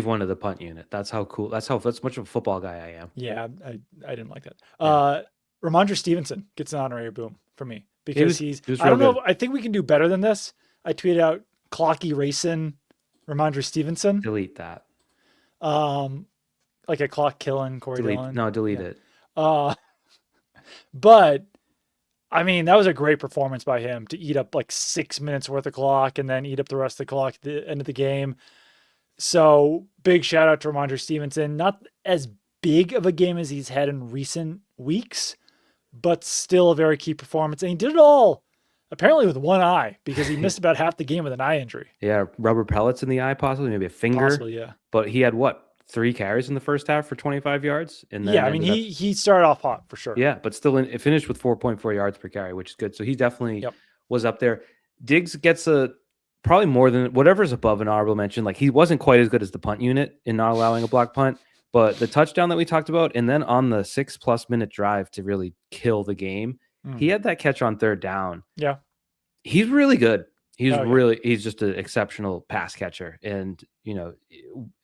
one to the punt unit. That's how cool. That's much of a football guy I am. Yeah, I didn't like that. Yeah. Ramondre Stevenson gets an honorary boom for me because he's. I don't know. I think we can do better than this. I tweeted out Clocky Racing Ramondre Stevenson. Delete that. Like a clock killing Corey Dillon. No, delete it. But I mean, that was a great performance by him to eat up like 6 minutes worth of clock and then eat up the rest of the clock at the end of the game. So big shout out to Ramondre Stevenson. Not as big of a game as he's had in recent weeks, but still a very key performance. And he did it all apparently with one eye, because he missed about half the game with an eye injury. Yeah, rubber pellets in the eye, possibly, maybe a finger. Possibly, yeah. But he had 3 carries in the first half for 25 yards? And then yeah, I mean, he started off hot for sure. Yeah, but still it finished with 4.4 yards per carry, which is good. So he definitely was up there. Diggs gets probably more than whatever's above an honorable mention. Like, he wasn't quite as good as the punt unit in not allowing a block punt, but the touchdown that we talked about, and then on the 6+ minute drive to really kill the game, he had that catch on 3rd down. Yeah. He's really good. He's just an exceptional pass catcher. And,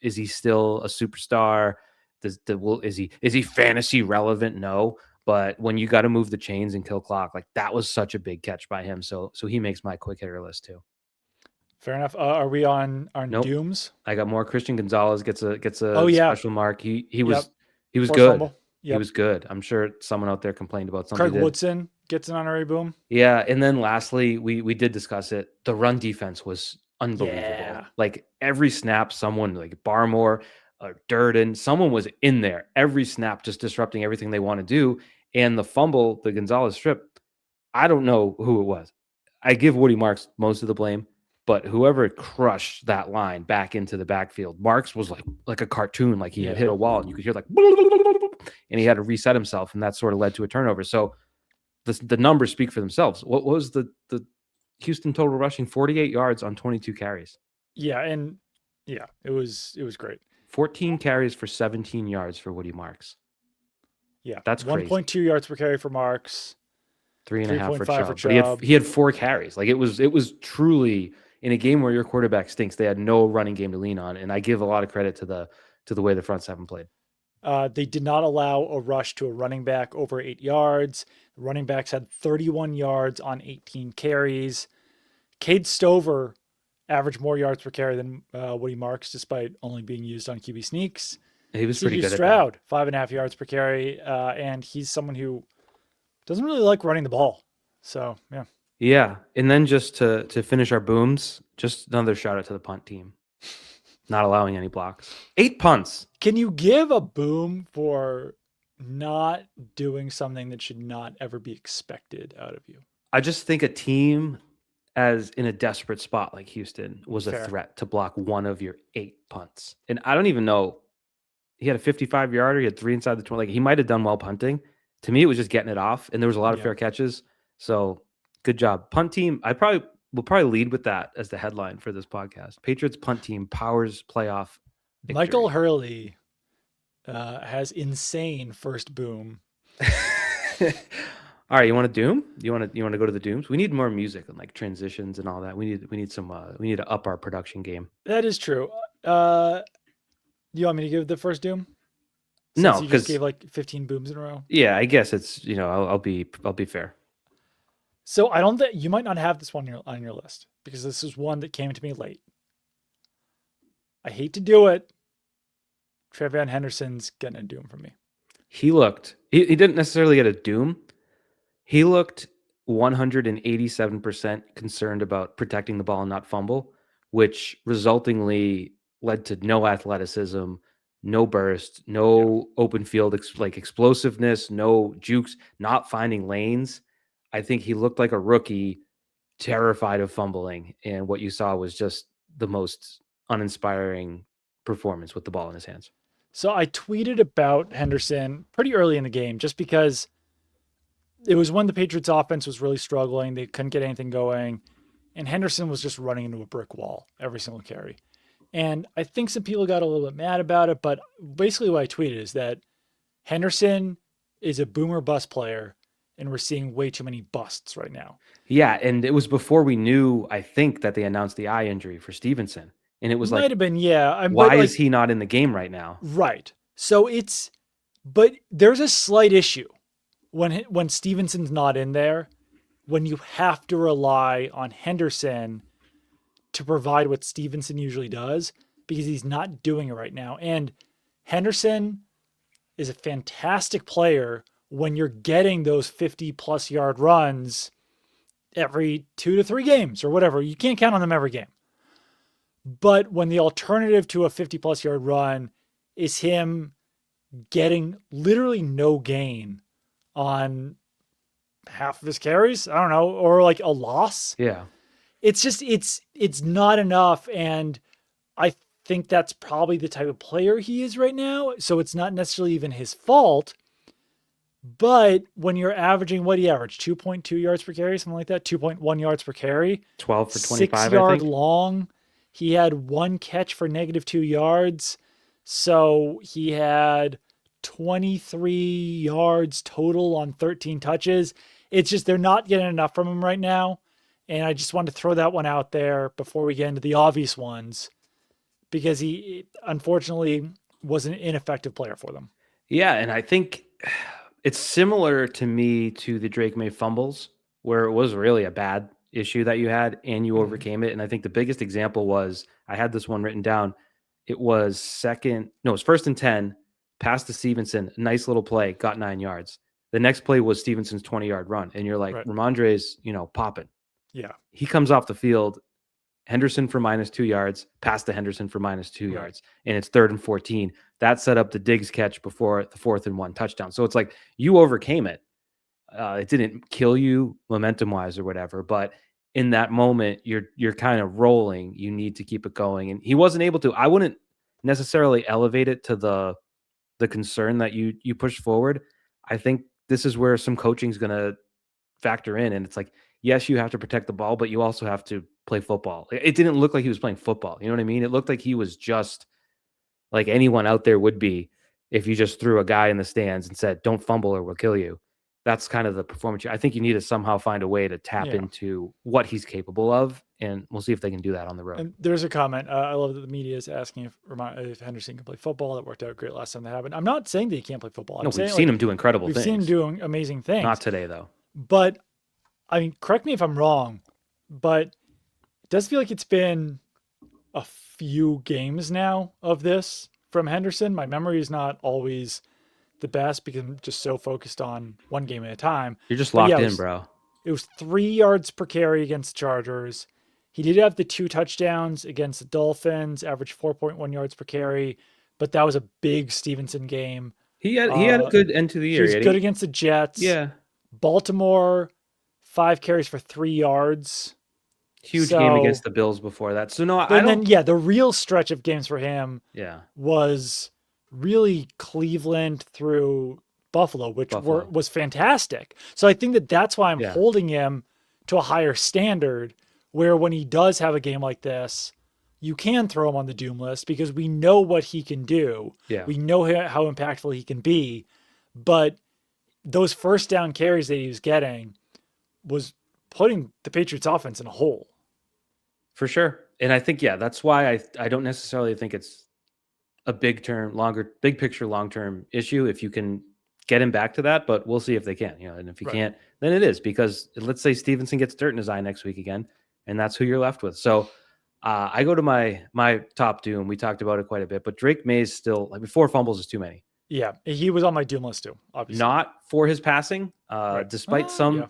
is he still a superstar? Is he fantasy relevant? No. But when you got to move the chains and kill clock, like, that was such a big catch by him. So he makes my quick hitter list too. Fair enough. Are we on Nope. dooms? I got more. Christian Gonzalez gets a special mark. He was He was Forced good. fumble. He Yep. was good. I'm sure someone out there complained about something. Craig Woodson gets an honorary boom. Yeah, and then lastly, we did discuss it. The run defense was unbelievable. Yeah. Like every snap, someone like Barmore or Durden, someone was in there every snap, just disrupting everything they want to do. And the fumble, the Gonzalez strip, I don't know who it was. I give Woody Marks most of the blame, but whoever crushed that line back into the backfield, Marks was like a cartoon, like he had hit a wall, and you could hear like, and he had to reset himself, and that sort of led to a turnover. So the numbers speak for themselves. What was the Houston total rushing? 48 yards on 22 carries. Yeah, and it was great. 14 carries for 17 yards for Woody Marks. Yeah, that's crazy. 1.2 yards per carry for Marks. 3.5 for Chubb. But he had 4 carries. Like it was truly in a game where your quarterback stinks. They had no running game to lean on, and I give a lot of credit to the way the front seven played. They did not allow a rush to a running back over 8 yards. The running backs had 31 yards on 18 carries. Cade Stover averaged more yards per carry than Woody Marks, despite only being used on QB sneaks. He was pretty good. Stroud, 5.5 yards per carry, and he's someone who doesn't really like running the ball. So yeah. Yeah, and then just to finish our booms, just another shout out to the punt team. Not allowing any blocks. 8 punts. Can you give a boom for not doing something that should not ever be expected out of you? I just think a team as in a desperate spot like Houston was a threat to block one of your 8 punts. And I don't even know. He had a 55-yarder. He had 3 inside the 20. Like he might have done well punting. To me, it was just getting it off. And there was a lot of fair catches. So good job. Punt team, we'll probably lead with that as the headline for this podcast. Patriots punt team powers playoff victory. Michael Hurley has insane first boom. All right, you want a doom? You want to go to the dooms? We need more music and like transitions and all that. We need to up our production game. That is true. You want me to give the first doom? No, you just gave like 15 booms in a row. Yeah, I guess it's I'll be fair. So I don't think you might not have this one on your list because this is one that came to me late. I hate to do it. Trevion Henderson's getting a doom from me. He didn't necessarily get a doom. He looked 187% concerned about protecting the ball and not fumble, which resultingly led to no athleticism, no burst, no open field explosiveness, no jukes, not finding lanes. I think he looked like a rookie, terrified of fumbling, and what you saw was just the most uninspiring performance with the ball in his hands. So I tweeted about Henderson pretty early in the game just because it was when the Patriots offense was really struggling. They couldn't get anything going, and Henderson was just running into a brick wall every single carry. And I think some people got a little bit mad about it, but basically what I tweeted is that Henderson is a boomer bust player, and we're seeing way too many busts right now. Yeah, and it was before we knew, I think, that they announced the eye injury for Stevenson. And it was might have been, yeah. Why is he not in the game right now? Right. So but there's a slight issue when Stevenson's not in there, when you have to rely on Henderson to provide what Stevenson usually does, because he's not doing it right now. And Henderson is a fantastic player when you're getting those 50-plus yard runs every 2 to 3 games or whatever. You can't count on them every game. But when the alternative to a 50-plus yard run is him getting literally no gain on half of his carries, I don't know, or like a loss. Yeah. It's just, it's not enough. And I think that's probably the type of player he is right now. So it's not necessarily even his fault. But when you're averaging, what do you average? 2.2 yards per carry, something like that? 2.1 yards per carry. 12 for 25, 6 yard long. He had 1 catch for -2 yards. So he had 23 yards total on 13 touches. It's just they're not getting enough from him right now. And I just wanted to throw that one out there before we get into the obvious ones, because he unfortunately was an ineffective player for them. Yeah, and I think it's similar to me to the Drake May fumbles, where it was really a bad issue that you had and you overcame it. And I think the biggest example was, I had this one written down. It was 1st and 10. pass to Stevenson, nice little play, got 9 yards. The next play was Stevenson's 20-yard run. And you're like, Ramondre's, popping. Yeah. He comes off the field, Henderson for -2 yards, pass to Henderson for -2 yards. And it's 3rd and 14. That set up the Diggs catch before the 4th and 1 touchdown. So it's like you overcame it. It didn't kill you momentum-wise or whatever, but in that moment, you're kind of rolling. You need to keep it going. And he wasn't able to. I wouldn't necessarily elevate it to the concern that you push forward. I think this is where some coaching is going to factor in. And it's like, yes, you have to protect the ball, but you also have to play football. It didn't look like he was playing football. You know what I mean? It looked like he was just like anyone out there would be if you just threw a guy in the stands and said, don't fumble or we'll kill you. That's kind of the performance. I think you need to somehow find a way to tap into what he's capable of, and we'll see if they can do that on the road. And there's a comment. I love that the media is asking if Henderson can play football. That worked out great last time that happened. I'm not saying that he can't play football. We've seen him do incredible things. We've seen him doing amazing things. Not today, though. But, I mean, correct me if I'm wrong, but it does feel like it's been a few games now of this from Henderson. My memory is not always the best because I'm just so focused on one game at a time. You're just locked in, bro. It was 3 yards per carry against the Chargers. He did have the 2 touchdowns against the Dolphins, averaged 4.1 yards per carry, but that was a big Stevenson game. He had a good end to the year. He was good against the Jets. Yeah. Baltimore, 5 carries for 3 yards. Huge game against the Bills before that. So no, the real stretch of games for him was really Cleveland through Buffalo, which was fantastic. So I think that's why I'm holding him to a higher standard, where when he does have a game like this, you can throw him on the doom list because we know what he can do. Yeah. We know how impactful he can be. But those first down carries that he was getting was putting the Patriots offense in a hole. For sure. And I think, that's why I don't necessarily think it's a big picture, long-term issue if you can get him back to that, but we'll see if they can, and if you can't, then it is, because let's say Stevenson gets dirt in his eye next week again, and that's who you're left with. So I go to my top doom. We talked about it quite a bit, but Drake May's still, like, 4 fumbles is too many. Yeah. He was on my doom list too, obviously. Not for his passing, despite some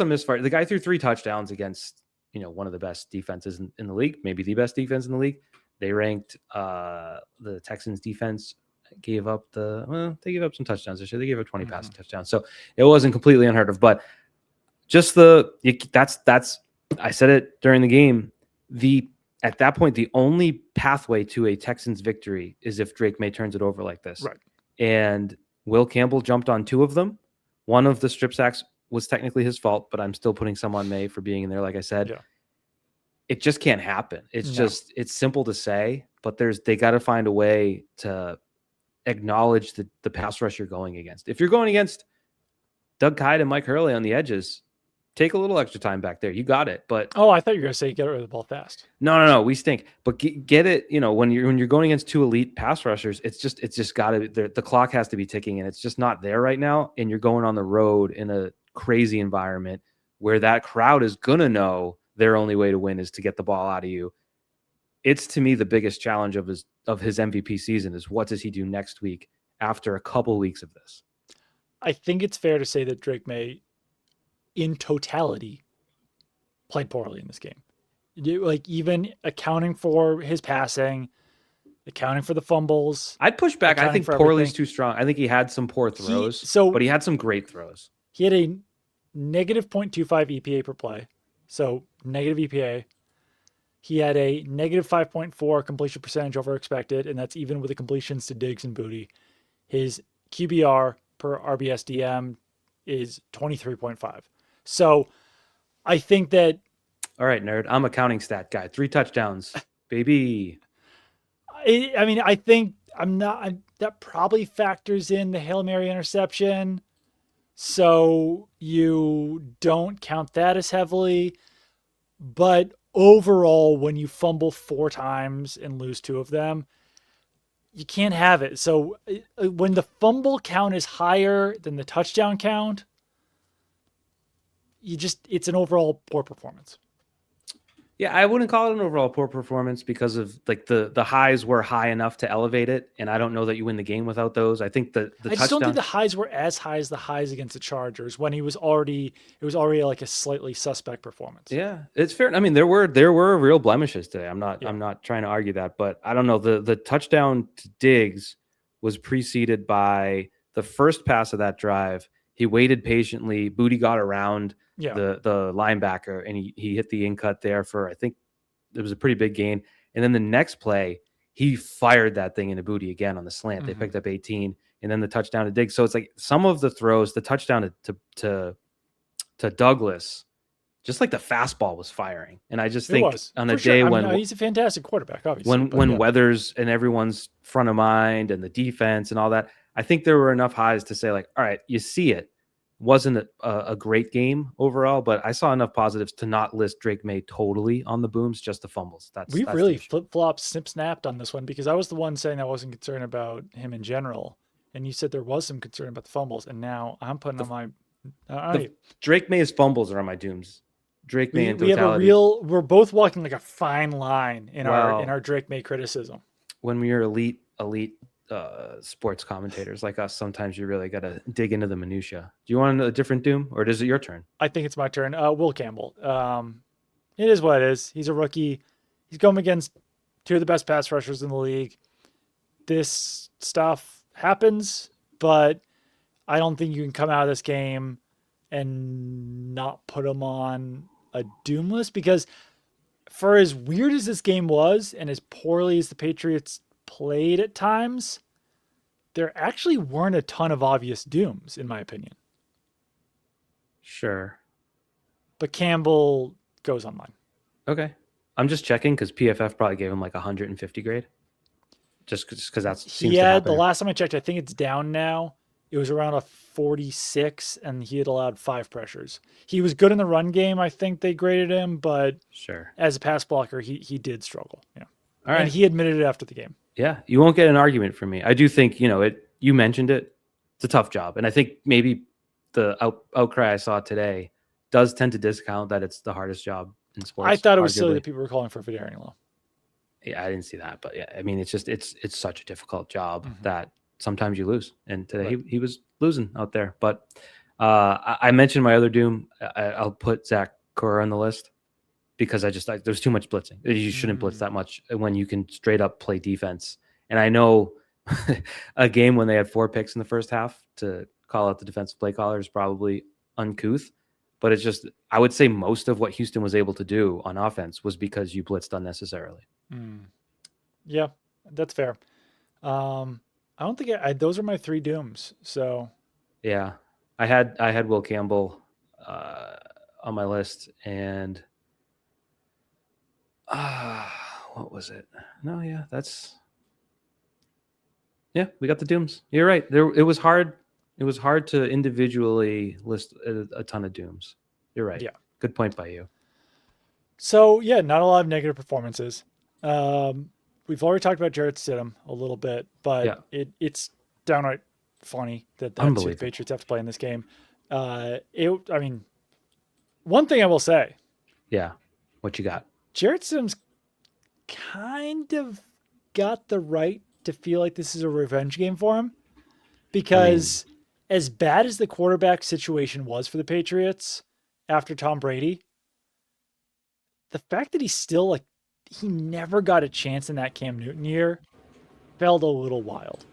misfire. The guy threw 3 touchdowns against, one of the best defenses in the league, maybe the best defense in the league. They ranked the Texans defense gave up they gave up some touchdowns this year. They gave up 20 passing touchdowns. So it wasn't completely unheard of, but just that's I said it during the game. At that point, the only pathway to a Texans victory is if Drake May turns it over like this. Right. And Will Campbell jumped on 2 of them. One of the strip sacks was technically his fault, but I'm still putting some on May for being in there. Like I said, it just can't happen. It's simple to say, but they got to find a way to acknowledge the pass rush you're going against. If you're going against Doug Kyed and Mike Hurley on the edges, take a little extra time back there. You got it. But I thought you were going to say get rid of the ball fast. No, we stink. But get it. When you're going against 2 elite pass rushers, it's just got to. The clock has to be ticking, and it's just not there right now. And you're going on the road in a crazy environment where that crowd is gonna know their only way to win is to get the ball out of you. It's, to me, the biggest challenge of his MVP season is what does he do next week after a couple weeks of this? I think it's fair to say that Drake May, in totality, played poorly in this game. Like, even accounting for his passing, accounting for the fumbles. I'd push back. I think poorly is too strong. I think he had some poor throws, but he had some great throws. He had a negative 0.25 EPA per play, so negative EPA. He had a negative 5.4 completion percentage over expected, and that's even with the completions to Diggs and Booty. His QBR per RBSDM is 23.5. So I think that... All right, nerd. I'm a counting stat guy. 3 touchdowns, baby. I think that probably factors in the Hail Mary interception. So you don't count that as heavily. But overall, when you fumble 4 times and lose 2 of them, you can't have it. So when the fumble count is higher than the touchdown count, it's an overall poor performance. Yeah, I wouldn't call it an overall poor performance because of like the highs were high enough to elevate it, and I don't know that you win the game without those. I think the I just don't think touchdown. the highs were as high as the highs against the Chargers when it was already like a slightly suspect performance. Yeah, it's fair. I mean, there were real blemishes today. Yeah. I'm not trying to argue that, but I don't know. The touchdown to Diggs was preceded by the first pass of that drive. He waited patiently. Booty got around Yeah. the linebacker, and he hit the in cut there for, I think it was a pretty big gain. And then the next play, he fired that thing into Booty again on the slant. They picked up 18, and then the touchdown to Diggs. So it's like some of the throws, the touchdown to Douglas, just like the fastball was firing. And I just think on a day when he's a fantastic quarterback, obviously. when weather's in everyone's front of mind and the defense and all that, I think there were enough highs to say like, all right, you see it. Wasn't a great game overall, but I saw enough positives to not list Drake May totally on the booms, just the fumbles. That's really flip-flopped, snip-snapped on this one because I was the one saying I wasn't concerned about him in general. And you said there was some concern about the fumbles, and now I'm putting on my Drake May's fumbles are on my dooms. Drake May in totality. We have we're both walking like a fine line in our Drake May criticism. When we are elite sports commentators like us, sometimes you really got to dig into the minutia. Do you want a different doom, or is it your turn? I think it's my turn. Will Campbell. It is what it is. He's a rookie. He's going against two of the best pass rushers in the league. This stuff happens, but I don't think you can come out of this game and not put him on a doom list, because for as weird as this game was and as poorly as the Patriots played at times, there actually weren't a ton of obvious dooms, in my opinion. Sure. But Campbell goes on mine. Okay. I'm just checking because PFF probably gave him like 150 grade. Just because that seems to happen. The last time I checked, I think it's down now. It was around a 46, and he had allowed 5 pressures. He was good in the run game. I think they graded him, but sure, as a pass blocker, he did struggle. Yeah. All right. And he admitted it after the game. Yeah, you won't get an argument from me. I do think, you mentioned it. It's a tough job. And I think maybe the outcry I saw today does tend to discount that it's the hardest job in sports. I thought it was silly that people were calling for Fedarian Lowe. Yeah, I didn't see that. But yeah, I mean, it's such a difficult job that sometimes you lose. And today he was losing out there. But I mentioned my other doom. I'll put Zach Cora on the list, because there's too much blitzing. You shouldn't blitz that much when you can straight up play defense. And I know a game when they had 4 picks in the first half, to call out the defensive play caller is probably uncouth, but it's just, I would say most of what Houston was able to do on offense was because you blitzed unnecessarily. Yeah, that's fair. I don't think those are my 3 dooms. So yeah, I had Will Campbell on my list, and what was it? No, yeah, we got the dooms. You're right. It was hard. It was hard to individually list a ton of dooms. You're right. Yeah. Good point by you. So yeah, not a lot of negative performances. We've already talked about Jarrett Stidham a little bit, but it's downright funny that that's who the Patriots have to play in this game. One thing I will say. Yeah. What you got? Jarrett Stidham's kind of got the right to feel like this is a revenge game for him, because as bad as the quarterback situation was for the Patriots after Tom Brady, the fact that he's still he never got a chance in that Cam Newton year felt a little wild.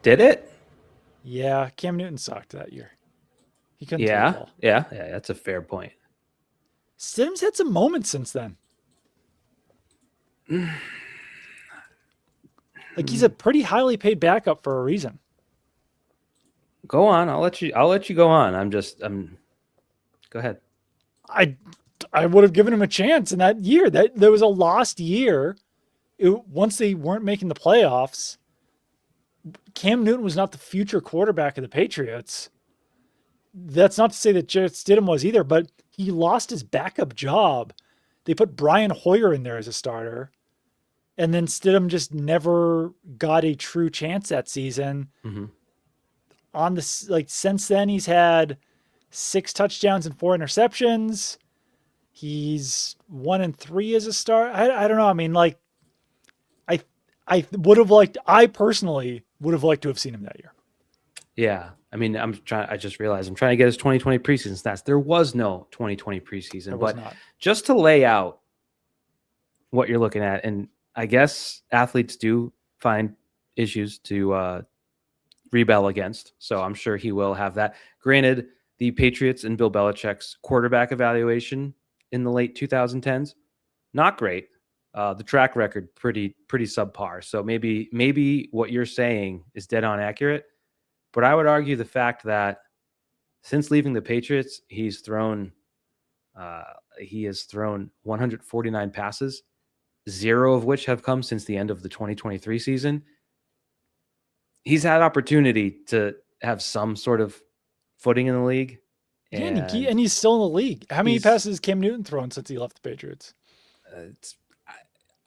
Did it? Yeah, Cam Newton sucked that year. He couldn't throw the ball. Yeah, that's a fair point. Stidham's had some moments since then. He's a pretty highly paid backup for a reason. Go on. I'll let you go on. Go ahead. I would have given him a chance in that year. That there was a lost year. Once they weren't making the playoffs, Cam Newton was not the future quarterback of the Patriots. That's not to say that Jarrett Stidham was either, but he lost his backup job. They put Brian Hoyer in there as a starter, and then Stidham just never got a true chance that season. On the since then, he's had 6 touchdowns and 4 interceptions. He's 1-3 as a start. I don't know. I mean, like, I would have liked. I personally would have liked to have seen him that year. Yeah. I mean, I just realized I'm trying to get his 2020 preseason stats. There was no 2020 preseason, There was but not. just to lay out what you're looking at, and I guess athletes do find issues to rebel against. So I'm sure he will have that. Granted, the Patriots and Bill Belichick's quarterback evaluation in the late 2010s, not great. The track record pretty subpar. So maybe what you're saying is dead on accurate. But I would argue the fact that since leaving the Patriots, he has thrown 149 passes, 0 of which have come since the end of the 2023 season. He's had opportunity to have some sort of footing in the league. And he's still in the league. How many passes has Cam Newton thrown since he left the Patriots?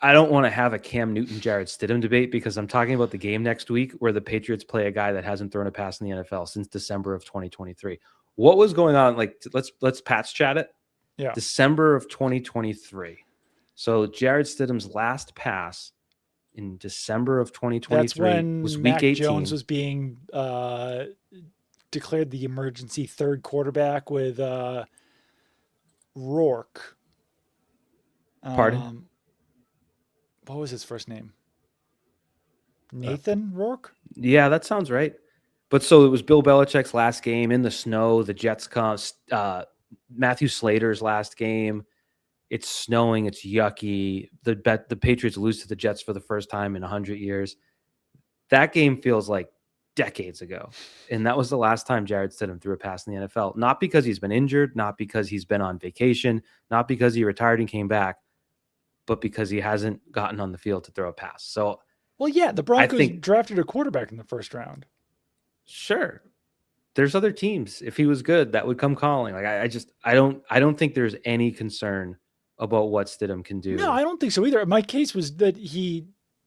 I don't want to have a Cam Newton, Jarrett Stidham debate because I'm talking about the game next week where the Patriots play a guy that hasn't thrown a pass in the NFL since December of 2023. What was going on? Like, let's Pats chat it. Yeah. December of 2023. So Jarrett Stidham's last pass in December of 2023 That's when was week Mac 18. Jones was being declared the emergency third quarterback with Rourke. Pardon? What was his first name? Nathan Rourke? Yeah, that sounds right. But so it was Bill Belichick's last game in the snow. The Jets come. Matthew Slater's last game. It's snowing. It's yucky. The Patriots lose to the Jets for the first time in 100 years. That game feels like decades ago. And that was the last time Jarrett Stidham threw a pass in the NFL. Not because he's been injured, not because he's been on vacation, not because he retired and came back, but because he hasn't gotten on the field to throw a pass. So, well, yeah, the Broncos drafted a quarterback in the first round. Sure. There's other teams. If he was good, that would come calling. Like I don't think there's any concern about what Stidham can do. No, I don't think so either. My case was that he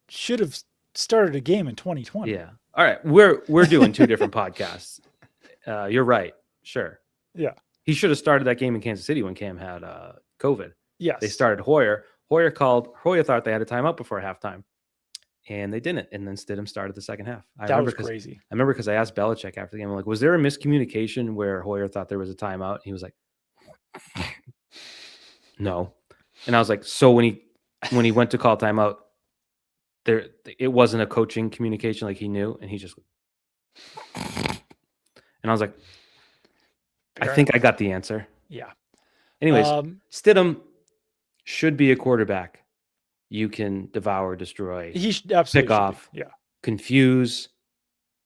should have started a game in 2020. Yeah. All right. We're doing two different podcasts. You're right. Sure. Yeah. He should have started that game in Kansas City when Cam had COVID. Yes. They started Hoyer. Hoyer thought they had a timeout before halftime. And they didn't. And then Stidham started the second half. That was crazy. I remember because I asked Belichick after the game, I'm like, was there a miscommunication where Hoyer thought there was a timeout? And he was like, no. And I was like, so when he went to call timeout, it wasn't a coaching communication, like he knew, and he just, and I was like, I think I got the answer. Yeah. Anyways, Stidham should be a quarterback you can devour, destroy, he should absolutely pick off, confuse.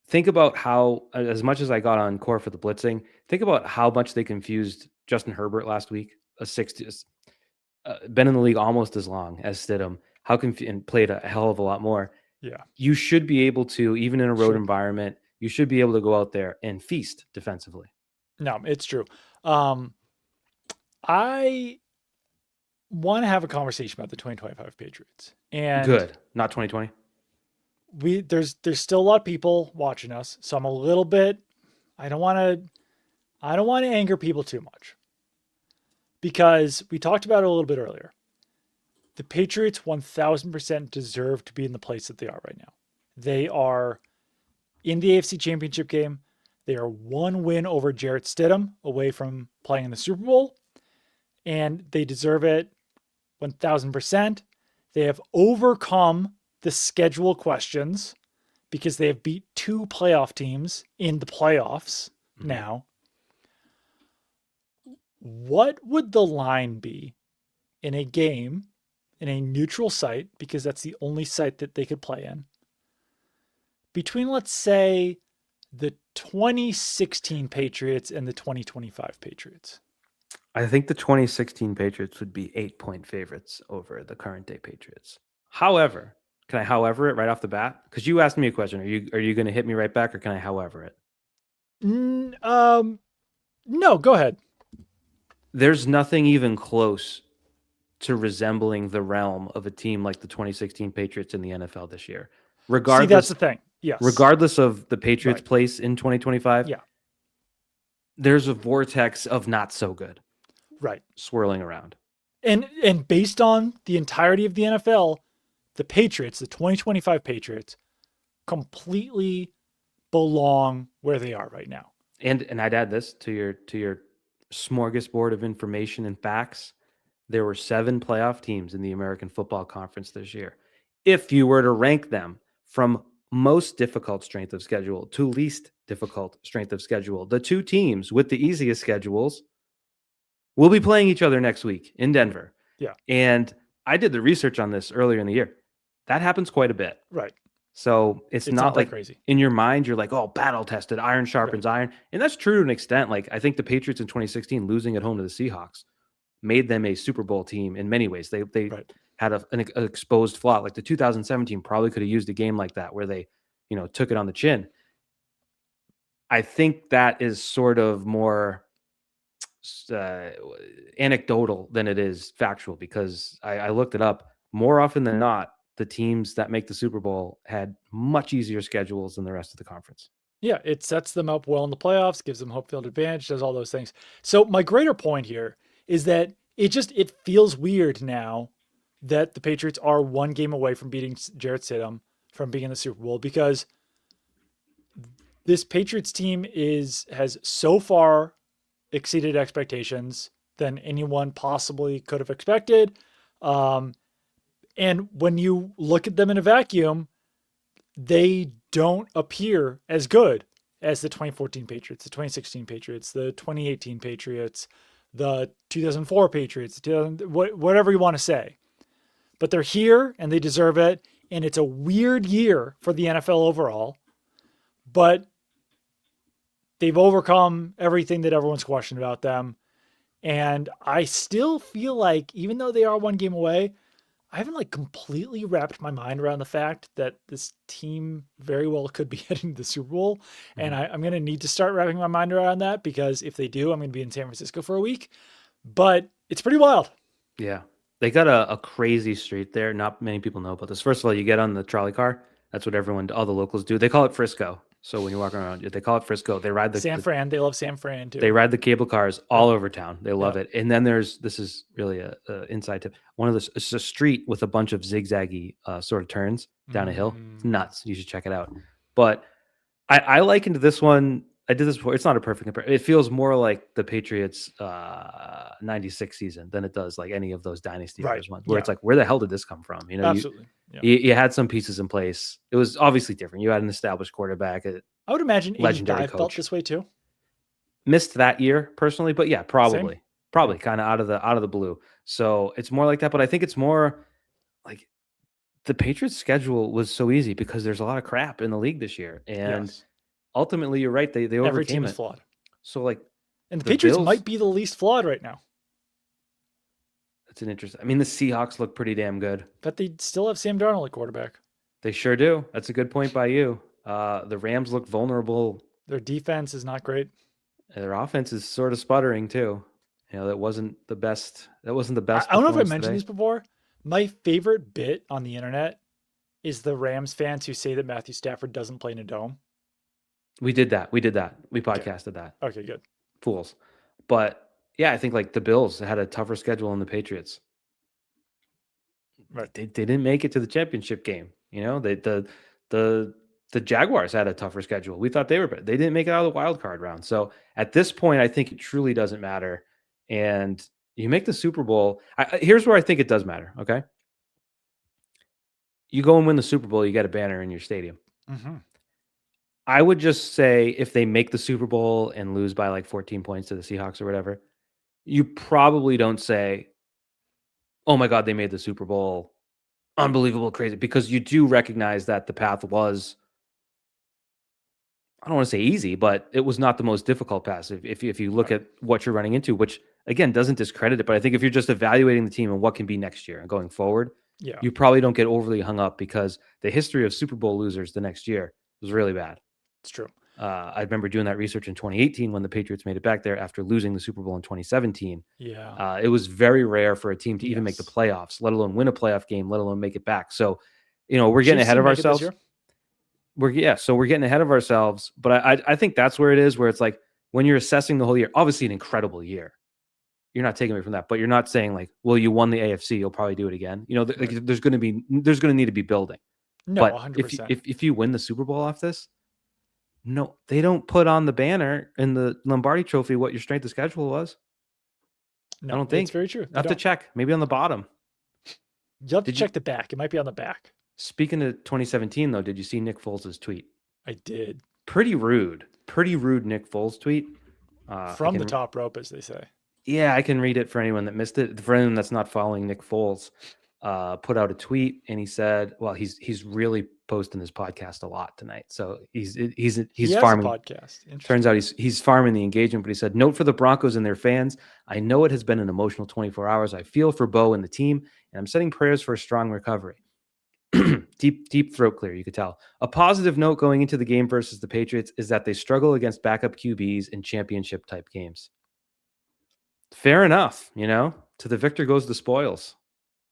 Think about how, as much as I got on core for the blitzing, think about how much they confused Justin Herbert last week. Been in the league almost as long as Stidham. And played a hell of a lot more. Yeah. You should be able to, even in a road environment, you should be able to go out there and feast defensively. No, it's true. I want to have a conversation about the 2025 Patriots. And good. Not 2020. There's still a lot of people watching us, so I'm a little bit, I don't want to anger people too much. Because we talked about it a little bit earlier. The Patriots 1000% deserve to be in the place that they are right now. They are in the AFC Championship game. They are one win over Jarrett Stidham away from playing in the Super Bowl. And they deserve it 1000%. They have overcome the schedule questions because they have beat 2 playoff teams in the playoffs now. What would the line be in a game in a neutral site, because that's the only site that they could play in, between, let's say, the 2016 Patriots and the 2025 Patriots? I think the 2016 Patriots would be 8-point favorites over the current day Patriots. However, can I however it right off the bat? Because you asked me a question. Are you going to hit me right back, or can I however it? No, go ahead. There's nothing even close to resembling the realm of a team like the 2016 Patriots in the NFL this year. Regardless, see, that's the thing. Yes. Regardless of the Patriots' place in 2025, there's a vortex of not so good. Right. Swirling around. And based on the entirety of the NFL, the Patriots, the 2025 Patriots, completely belong where they are right now. And I'd add this to your smorgasbord of information and facts. There were 7 playoff teams in the American Football Conference this year. If you were to rank them from most difficult strength of schedule to least difficult strength of schedule, the 2 teams with the easiest schedules will be playing each other next week in Denver. Yeah. And I did the research on this earlier in the year. That happens quite a bit. Right. So it's not like crazy. In your mind, you're like, oh, battle tested, iron sharpens iron. And that's true to an extent. Like, I think the Patriots in 2016 losing at home to the Seahawks made them a Super Bowl team in many ways. They had an exposed flaw. Like the 2017 probably could have used a game like that where they, took it on the chin. I think that is sort of more anecdotal than it is factual, because I looked it up. More often than not, the teams that make the Super Bowl had much easier schedules than the rest of the conference. Yeah, it sets them up well in the playoffs, gives them home field advantage, does all those things. So my greater point here is that it feels weird now that the Patriots are 1 game away from beating Jarrett Stidham, from being in the Super Bowl, because this Patriots team has so far exceeded expectations than anyone possibly could have expected. And when you look at them in a vacuum, they don't appear as good as the 2014 Patriots, the 2016 Patriots, the 2018 Patriots, the 2004 Patriots, whatever you want to say. But they're here and they deserve it. And it's a weird year for the NFL overall. But they've overcome everything that everyone's questioned about them. And I still feel like, even though they are 1 game away, I haven't completely wrapped my mind around the fact that this team very well could be heading to the Super Bowl. Mm-hmm. And I'm going to need to start wrapping my mind around that, because if they do, I'm going to be in San Francisco for a week. But it's pretty wild. Yeah. They got a crazy street there. Not many people know about this. First of all, you get on the trolley car. That's what all the locals do. They call it Frisco. So when you walk around, they call it Frisco. They ride San Fran. They love San Fran too. They ride the cable cars all over town. They love it. And then this is really a inside tip. It's a street with a bunch of zigzaggy sort of turns down a hill. It's nuts. You should check it out. But I likened this one. I did this before. It's not a perfect comparison. It feels more like the Patriots 96 season than it does like any of those dynasty ones, where it's like, where the hell did this come from? Absolutely. You had some pieces in place. It was obviously different. You had an established quarterback. I would imagine 85 felt this way too. Missed that year personally, but yeah, probably kind of out of the blue. So it's more like that. But I think it's more like the Patriots schedule was so easy because there's a lot of crap in the league this year. And ultimately, you're right. They overcame every team it. is flawed. So and the Patriots might be the least flawed right now. That's an interesting. I mean, the Seahawks look pretty damn good, but they still have Sam Darnold at quarterback. They sure do. That's a good point by you. The Rams look vulnerable. Their defense is not great. Their offense is sort of sputtering too. That wasn't the best. I don't know if I mentioned this before. My favorite bit on the internet is the Rams fans who say that Matthew Stafford doesn't play in a dome. We did that. We podcasted that. Okay, good. Fools. But yeah, I think the Bills had a tougher schedule than the Patriots. Right. They didn't make it to the championship game. The Jaguars had a tougher schedule. We thought they were better. They didn't make it out of the wild card round. So at this point, I think it truly doesn't matter. And you make the Super Bowl. Here's where I think it does matter. Okay. You go and win the Super Bowl, you get a banner in your stadium. Mm-hmm. I would just say if they make the Super Bowl and lose by 14 points to the Seahawks or whatever, you probably don't say, oh my God, they made the Super Bowl. Unbelievable, crazy. Because you do recognize that the path was, I don't want to say easy, but it was not the most difficult path. If you look at what you're running into, which again doesn't discredit it, but I think if you're just evaluating the team and what can be next year and going forward, you probably don't get overly hung up, because the history of Super Bowl losers the next year was really bad. It's true. I remember doing that research in 2018 when the Patriots made it back there after losing the Super Bowl in 2017. Yeah. It was very rare for a team to even make the playoffs, let alone win a playoff game, let alone make it back. So, we're getting ahead of ourselves. So we're getting ahead of ourselves. But I think that's where it is, where it's like when you're assessing the whole year, obviously an incredible year. you're not taking away from that, but you're not saying like, well, you won the AFC, you'll probably do it again. You know, like, there's going to need to be building. No, But 100%. if you win the Super Bowl off this, no, they don't put on the banner in the Lombardi Trophy what your strength of schedule was. No, I don't think. it's very true. I have to check. Maybe on the bottom. You have to check the back. It might be on the back. Speaking of 2017, though, did you see Nick Foles' tweet? I did. Pretty rude Nick Foles tweet. From the top rope, as they say. Yeah, I can read it for anyone that missed it. For anyone that's not following Nick Foles, put out a tweet and he said, well, he's really posting his podcast a lot tonight. So he's farming. A podcast. Turns out he's farming the engagement, but he said, note for the Broncos and their fans. I know it has been an emotional 24 hours. I feel for Bo and the team, and I'm sending prayers for a strong recovery. Deep throat clear, you could tell. A positive note going into the game versus the Patriots is that they struggle against backup QBs in championship type games. Fair enough, to the victor goes the spoils.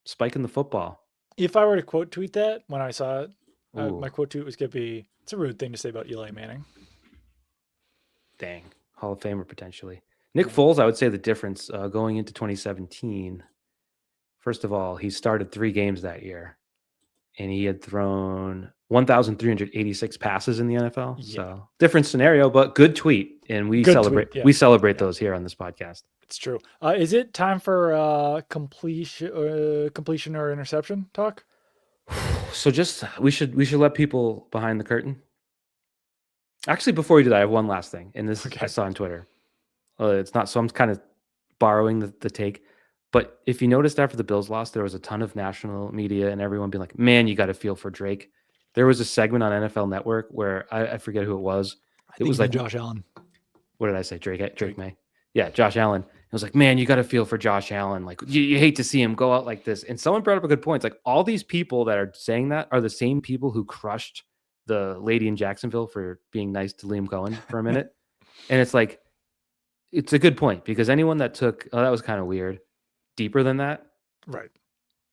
Spiking the football. If I were to quote tweet that when I saw it, my quote tweet was going to be, it's a rude thing to say about Eli Manning. Dang. Hall of Famer potentially. Nick Foles, I would say the difference going into 2017, first of all, he started 3 games that year. And he had thrown 1,386 passes in the NFL. Yeah. So different scenario, but good tweet. And we celebrate those here on this podcast. It's true. Is it time for completion or interception talk? So we should let people behind the curtain. Actually, before we do that, I have one last thing. And this I saw on Twitter. It's not, so I'm kind of borrowing the take. But if you noticed after the Bills lost, there was a ton of national media and everyone being like, man, you got to feel for Drake. There was a segment on NFL Network where I forget who it was. It was like Josh Allen. What did I say? Drake May. Yeah, Josh Allen. It was like, man, you got to feel for Josh Allen. Like you hate to see him go out like this. And someone brought up a good point. It's like all these people that are saying that are the same people who crushed the lady in Jacksonville for being nice to Liam Cohen for a minute. And it's like, it's a good point because anyone that took, that was kind of weird. Deeper than that, right?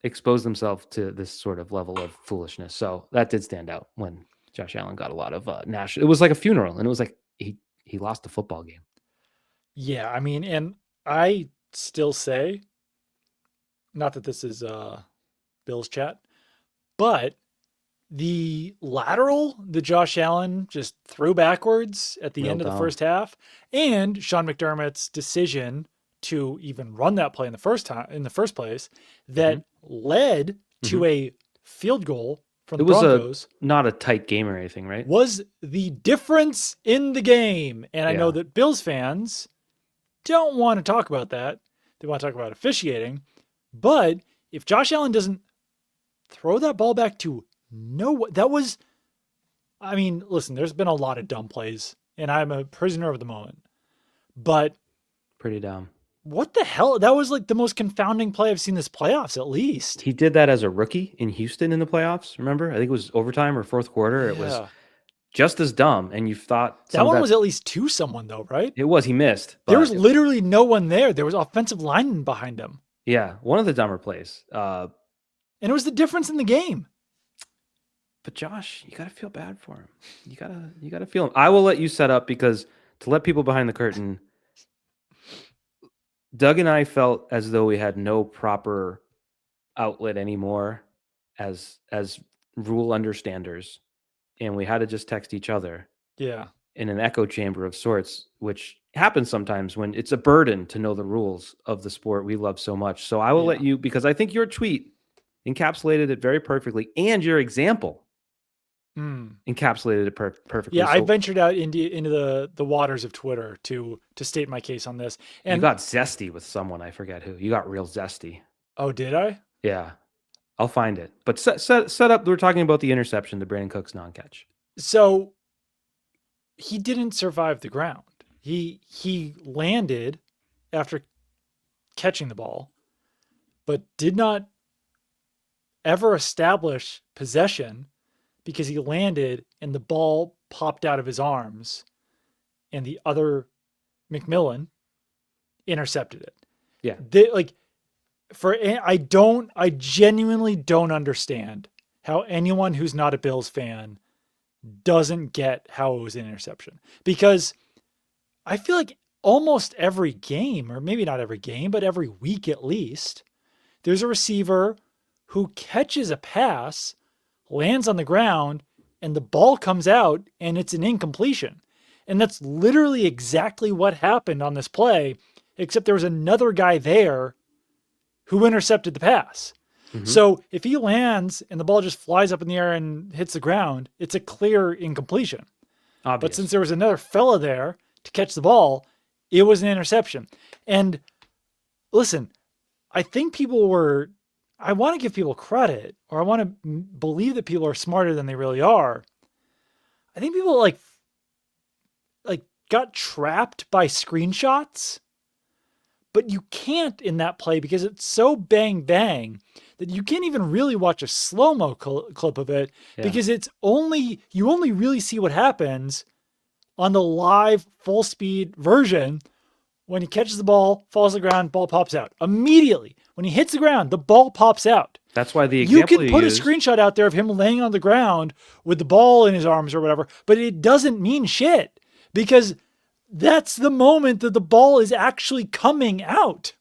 Expose themselves to this sort of level of foolishness. So that did stand out when Josh Allen got a lot of national. It was like a funeral, and it was like he lost the football game. Yeah, I mean, and I still say, not that this is Bill's chat, but the lateral that Josh Allen just threw backwards at the end of the first half, and Sean McDermott's decision to even run that play in the first place that led to a field goal from the Broncos. It was not a tight game or anything, right? Was the difference in the game. And I know that Bills fans don't want to talk about that. They want to talk about officiating. But if Josh Allen doesn't throw that ball back to listen, there's been a lot of dumb plays and I'm a prisoner of the moment, but pretty dumb. What the hell? That was like the most confounding play I've seen this playoffs, at least. He did that as a rookie in Houston in the playoffs. Remember? I think it was overtime or fourth quarter. Yeah. It was just as dumb. And you thought that one was at least to someone, though, right? It was. He missed. There was literally no one there. There was offensive linemen behind him. Yeah, one of the dumber plays. And it was the difference in the game. But Josh, you got to feel bad for him. You got to feel him. I will let you set up because to let people behind the curtain. Doug and I felt as though we had no proper outlet anymore as rule understanders, and we had to just text each other. Yeah. In an echo chamber of sorts, which happens sometimes when it's a burden to know the rules of the sport we love so much. So I will let you, because I think your tweet encapsulated it very perfectly, and your example encapsulated it perfectly. Yeah, so, I ventured out into the waters of Twitter to state my case on this. And you got zesty with someone, I forget who. You got real zesty. Oh, did I? Yeah, I'll find it. But set up. We're talking about the interception, the Brandon Cooks non-catch. So he didn't survive the ground. He landed after catching the ball, but did not ever establish possession because he landed and the ball popped out of his arms and the other McMillan intercepted it. Yeah. I genuinely don't understand how anyone who's not a Bills fan doesn't get how it was an interception, because I feel like almost every game, or maybe not every game, but every week at least, there's a receiver who catches a pass, lands on the ground, and the ball comes out and it's an incompletion. And that's literally exactly what happened on this play, except there was another guy there who intercepted the pass. Mm-hmm. So if he lands and the ball just flies up in the air and hits the ground, it's a clear incompletion. Obvious. But since there was another fella there to catch the ball, it was an interception. And listen, I think I want to give people credit, or I want to believe that people are smarter than they really are. I think people like got trapped by screenshots, but you can't in that play because it's so bang bang that you can't even really watch a slow-mo clip of it because you only really see what happens on the live full speed version. When he catches the ball, falls to the ground, ball pops out. Immediately, when he hits the ground, the ball pops out. That's why the example you can put a screenshot out there of him laying on the ground with the ball in his arms or whatever, but it doesn't mean shit because that's the moment that the ball is actually coming out.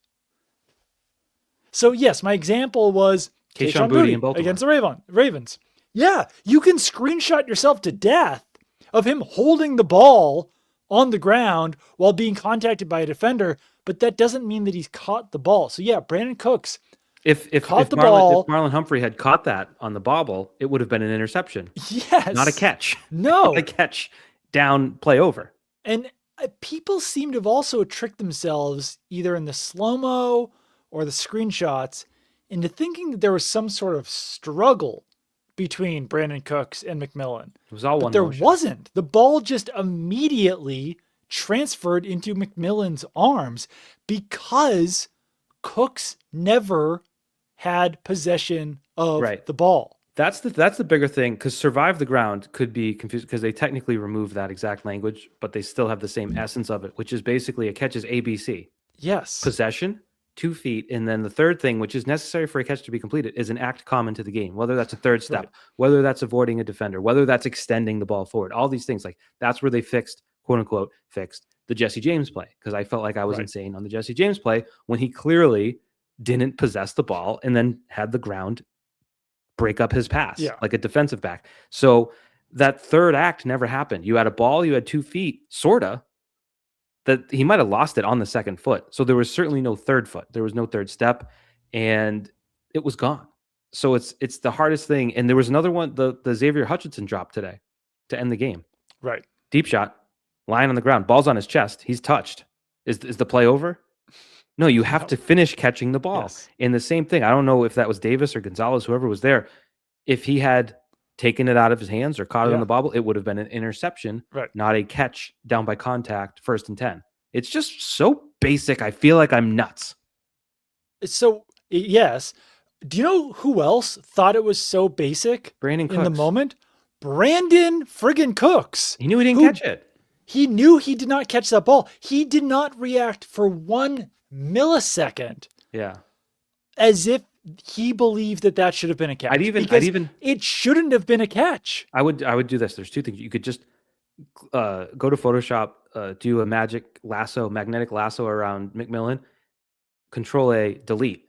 So yes, my example was Kayshon Boutte against the Ravens. Yeah, you can screenshot yourself to death of him holding the ball on the ground while being contacted by a defender, but that doesn't mean that he's caught the ball. So yeah, Brandon Cooks caught the ball. If Marlon Humphrey had caught that on the bobble, it would have been an interception. Yes. Not a catch. No. Not a catch down, play over. And people seem to have also tricked themselves either in the slow-mo or the screenshots into thinking that there was some sort of struggle between Brandon Cooks and McMillan. It was all one there motion. Wasn't. The ball just immediately transferred into McMillan's arms because Cooks never had possession of the ball. That's the bigger thing, because survive the ground could be confused because they technically remove that exact language, but they still have the same essence of it, which is basically a catch is ABC. Yes. Possession, 2 feet, and then the third thing, which is necessary for a catch to be completed, is an act common to the game, whether that's a third step, whether that's avoiding a defender, whether that's extending the ball forward, all these things. Like that's where they fixed, quote unquote, fixed the Jesse James play, because I felt like I was insane on the Jesse James play when he clearly didn't possess the ball and then had the ground break up his pass like a defensive back. So that third act never happened. You had a ball, you had 2 feet, sorta, that he might have lost it on the second foot. So there was certainly no third foot. There was no third step, and it was gone. So it's the hardest thing. And there was another one, the Xavier Hutchinson drop today to end the game. Right. Deep shot, lying on the ground, ball's on his chest. He's touched. Is the play over? No, you have to finish catching the ball. Yes. And the same thing, I don't know if that was Davis or Gonzalez, whoever was there. If he had taken it out of his hands or caught it on the bobble, it would have been an interception, not a catch down by contact, 1st and 10. It's just so basic. I feel like I'm nuts. So, yes. Do you know who else thought it was so basic Brandon Cooks. In the moment? Brandon friggin' Cooks. He knew he didn't catch it. He knew he did not catch that ball. He did not react for 1 millisecond. Yeah. As if he believed that should have been a catch. It shouldn't have been a catch. I would do this. There's 2 things. You could just go to Photoshop, do a magnetic lasso around McMillan, Control A, delete.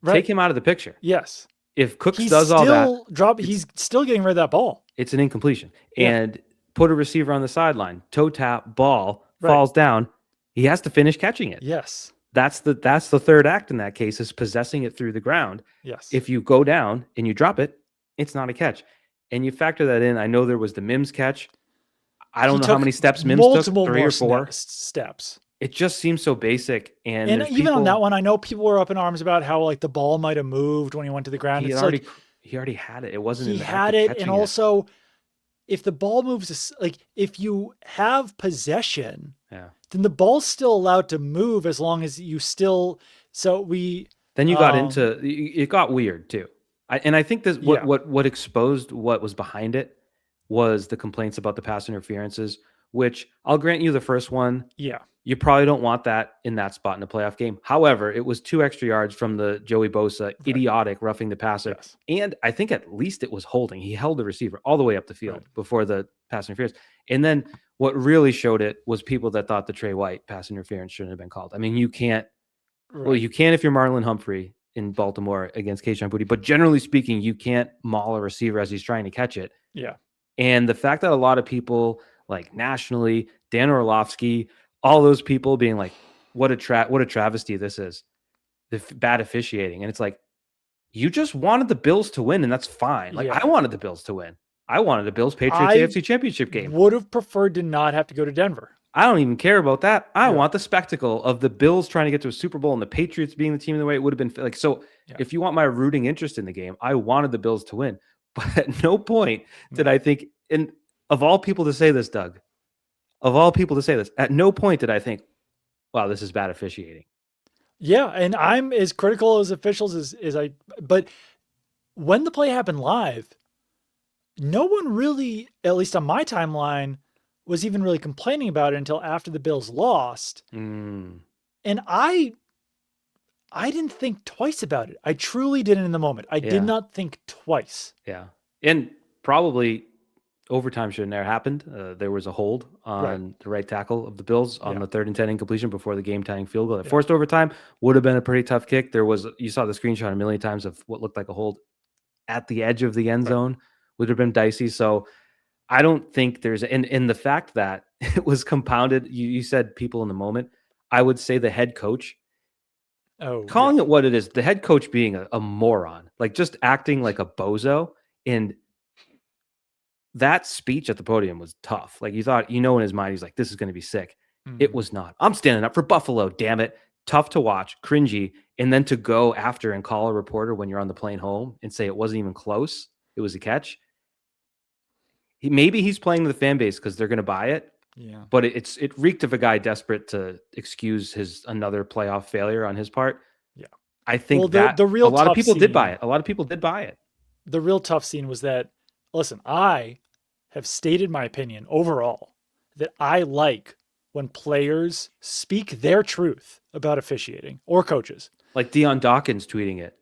Take him out of the picture. Yes. If Cooks does all that, he's still getting rid of that ball. It's an incompletion. And put a receiver on the sideline, toe tap, ball, falls down. He has to finish catching it. Yes. That's the third act in that case, is possessing it through the ground. Yes. If you go down and you drop it, it's not a catch. And you factor that in. I know there was the Mims catch. I don't know how many steps Mims took, 3 or 4 steps. It just seems so basic. And even on that one, I know people were up in arms about how like the ball might have moved when he went to the ground. He already had it. It wasn't. He had it, and also, if the ball moves, like if you have possession, then the ball's still allowed to move as long as you still. So we. Then you got into it. Got weird too. I think this what exposed what was behind it was the complaints about the pass interferences, which I'll grant you the first one. Yeah. You probably don't want that in that spot in a playoff game. However, it was 2 extra yards from the Joey Bosa idiotic roughing the passer. Yes. And I think at least it was holding. He held the receiver all the way up the field before the pass interference. And then what really showed it was people that thought the Trey White pass interference shouldn't have been called. I mean, you can't. Well, you can if you're Marlon Humphrey in Baltimore against Kayshon Boutte, but generally speaking, you can't maul a receiver as he's trying to catch it. Yeah. And the fact that a lot of people, like nationally, Dan Orlovsky, all those people being like, what a travesty this is, the bad officiating. And it's like, you just wanted the Bills to win, and that's fine. Like, I wanted the Bills to win. I wanted the Bills Patriots AFC Championship game. Would have preferred to not have to go to Denver. I don't even care about that. I want the spectacle of the Bills trying to get to a Super Bowl and the Patriots being the team in the way it would have been like. So if you want my rooting interest in the game, I wanted the Bills to win. But at no point did I think, and of all people to say this, Doug, at no point did I think, wow, this is bad officiating. Yeah, and I'm as critical as officials as I, but when the play happened live, no one really, at least on my timeline, was even really complaining about it until after the Bills lost. And I didn't think twice about it. I truly didn't in the moment. I did not think twice. Yeah. And probably overtime should have never happened. There was a hold on the right tackle of the Bills on the 3rd and 10 incompletion before the game-tying field goal. That forced overtime would have been a pretty tough kick. You saw the screenshot a million times of what looked like a hold at the edge of the end zone would have been dicey. So I don't think there's, and the fact that it was compounded, you said people in the moment, I would say the head coach, calling it what it is, the head coach being a moron, like just acting like a bozo. And that speech at the podium was tough. Like you thought, in his mind, he's like, this is going to be sick. It was not. I'm standing up for Buffalo, damn it. Tough to watch, cringy. And then to go after and call a reporter when you're on the plane home and say it wasn't even close, it was a catch. Maybe he's playing to the fan base because they're going to buy it. Yeah. But it reeked of a guy desperate to excuse another playoff failure on his part. Yeah. I think a lot of people did buy it. A lot of people did buy it. The real tough scene was that, listen, I have stated my opinion overall that I like when players speak their truth about officiating or coaches. Like Deion Dawkins tweeting it.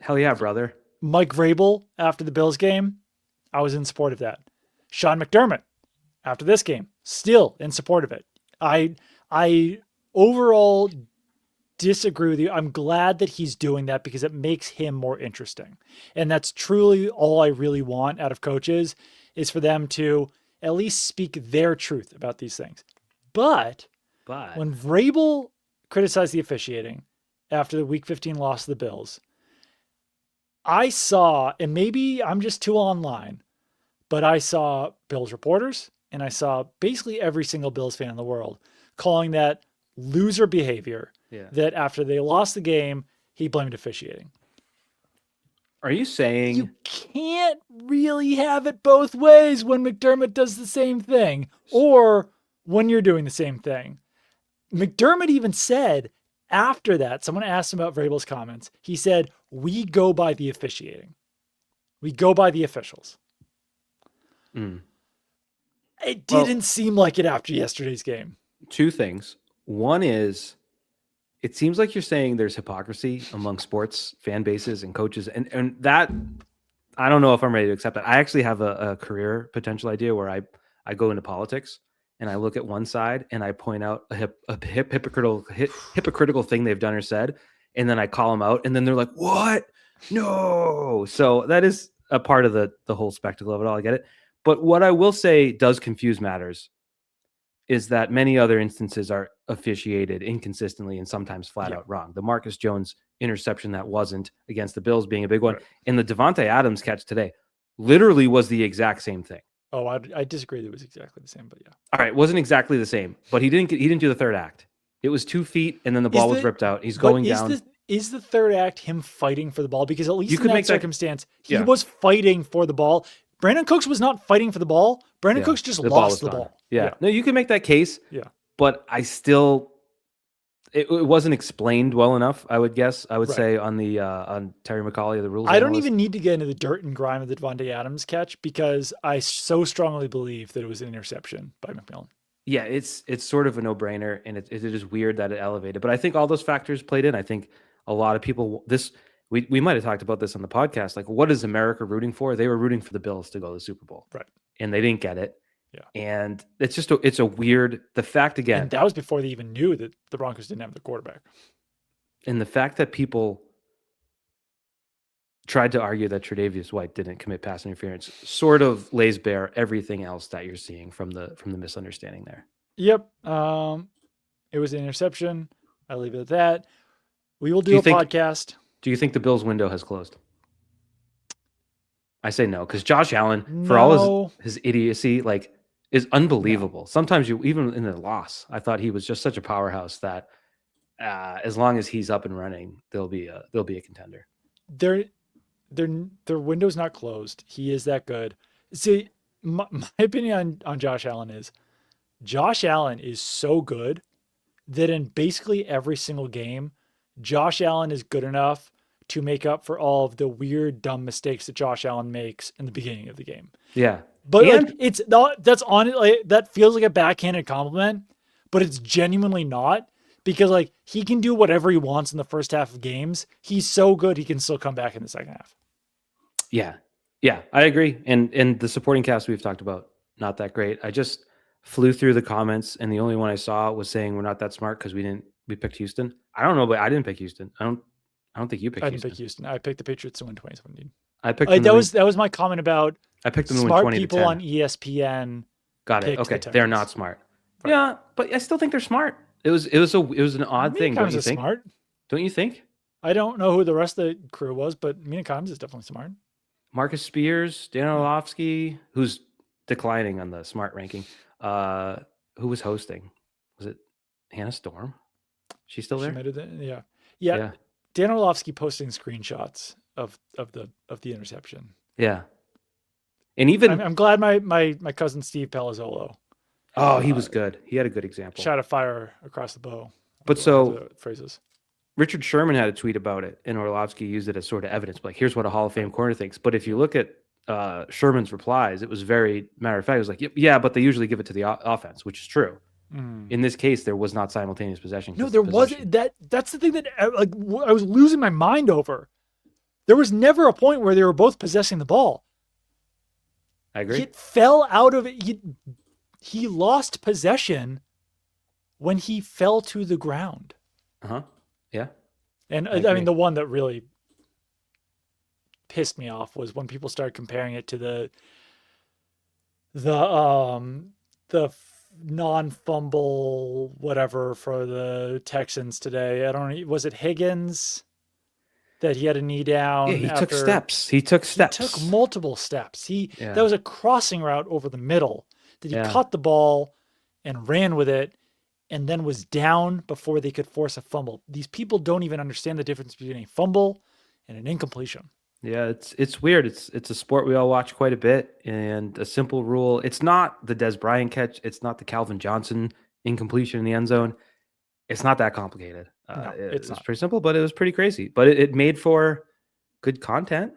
Hell yeah, brother. Mike Vrabel after the Bills game, I was in support of that. Sean McDermott, after this game, still in support of it. I overall disagree with you. I'm glad that he's doing that because it makes him more interesting. And that's truly all I really want out of coaches is for them to at least speak their truth about these things. But when Vrabel criticized the officiating after the Week 15 loss to the Bills, I saw, and maybe I'm just too online, but I saw Bills reporters and I saw basically every single Bills fan in the world calling that loser behavior that after they lost the game, he blamed officiating. Are you saying you can't really have it both ways when McDermott does the same thing or when you're doing the same thing? McDermott even said after that, someone asked him about Vrabel's comments. He said, we go by the officiating. We go by the officials. It didn't seem like it after yesterday's game. 2 things. One is, it seems like you're saying there's hypocrisy among sports fan bases and coaches. And that, I don't know if I'm ready to accept that. I actually have a career potential idea where I go into politics and I look at one side and I point out a hypocritical thing they've done or said. And then I call them out and then they're like, what? No. So that is a part of the whole spectacle of it all. I get it. But what I will say does confuse matters is that many other instances are officiated inconsistently and sometimes flat out wrong. The Marcus Jones interception that wasn't against the Bills being a big one. Right. And the Devontae Adams catch today literally was the exact same thing. Oh, I disagree that it was exactly the same, but yeah. All right, it wasn't exactly the same, but he didn't do the third act. It was 2 feet and then the ball was ripped out. He's going down. Is the third act him fighting for the ball? Because at least in that circumstance, he was fighting for the ball. Brandon Cooks was not fighting for the ball. Brandon Cooks just lost the ball. Yeah. No, you can make that case. Yeah. But I still, it wasn't explained well enough, I would guess. I would say on Terry McCauley, the rules I don't even need to get into the dirt and grime of the Devontae Adams catch because I so strongly believe that it was an interception by McMillan. Yeah, it's sort of a no-brainer, and it is weird that it elevated. But I think all those factors played in. I think a lot of people we might have talked about this on the podcast. Like, what is America rooting for? They were rooting for the Bills to go to the Super Bowl, Right. and they didn't get it. Yeah. And it's just it's a weird the fact again. And that was before they even knew that the Broncos didn't have the quarterback. And the fact that people tried to argue that Tre'Davious White didn't commit pass interference sort of lays bare everything else that you're seeing from the misunderstanding there. Yep. It was an interception. I'll leave it at that. We will do a podcast. Do you think the Bills' window has closed? I say no, because Josh Allen, for all his idiocy, like, is unbelievable. No. Sometimes even in the loss, I thought he was just such a powerhouse that as long as he's up and running, they'll be a contender. Their window's not closed. He is that good. See, my opinion on Josh Allen is so good that in basically every single game, Josh Allen is good enough to make up for all of the weird, dumb mistakes that Josh Allen makes in the beginning of the game. Yeah. But like, it's not, that's on it. Like, that feels like a backhanded compliment, but it's genuinely not, because like he can do whatever he wants in the first half of games. He's so good. He can still come back in the second half. Yeah. Yeah, I agree. And the supporting cast we've talked about, not that great. I just flew through the comments, and the only one I saw was saying we're not that smart because we picked Houston. I don't know, but I didn't pick Houston. I don't think you picked Houston. I didn't pick Houston. I picked the Patriots to win 2017. I picked that was my comment about I picked them smart to win 20 people to 10. on ESPN. Got it. Okay, they're not smart. Right. Yeah, but I still think they're smart. It was an odd thing. Don't you think? Smart. Don't you think? I don't know who the rest of the crew was, but Mina Kimes is definitely smart. Marcus Spears, Dan Orlovsky, who's declining on the smart ranking. Who was hosting? Was it Hannah Storm? She's still there? Yeah. Dan Orlovsky posting screenshots of the interception. Yeah. And even I'm glad my cousin Steve Palazzolo. Oh, he was good. He had a good example. Shot a fire across the bow. But so phrases. Richard Sherman had a tweet about it, and Orlovsky used it as sort of evidence. Like, here's what a Hall of Fame corner thinks. But if you look at Sherman's replies, it was very matter of fact. It was like, yeah, but they usually give it to the offense, which is true. In this case, there was not simultaneous possession. No, there wasn't. That's the thing that I was losing my mind over. There was never a point where they were both possessing the ball. I agree. It fell out of it. He lost possession when he fell to the ground. Yeah. And I mean, the one that really pissed me off was when people started comparing it to the non-fumble whatever for the Texans today. I don't know. Was it Higgins that he had a knee down? Yeah, he took steps. He took multiple steps. That was a crossing route over the middle that he caught the ball and ran with it, and then was down before they could force a fumble. These people don't even understand the difference between a fumble and an incompletion. Yeah, it's weird. It's a sport we all watch quite a bit, and a simple rule. It's not the Des Bryant catch. It's not the Calvin Johnson incompletion in the end zone. It's not that complicated. No, it's pretty simple, but it was pretty crazy. But it made for good content.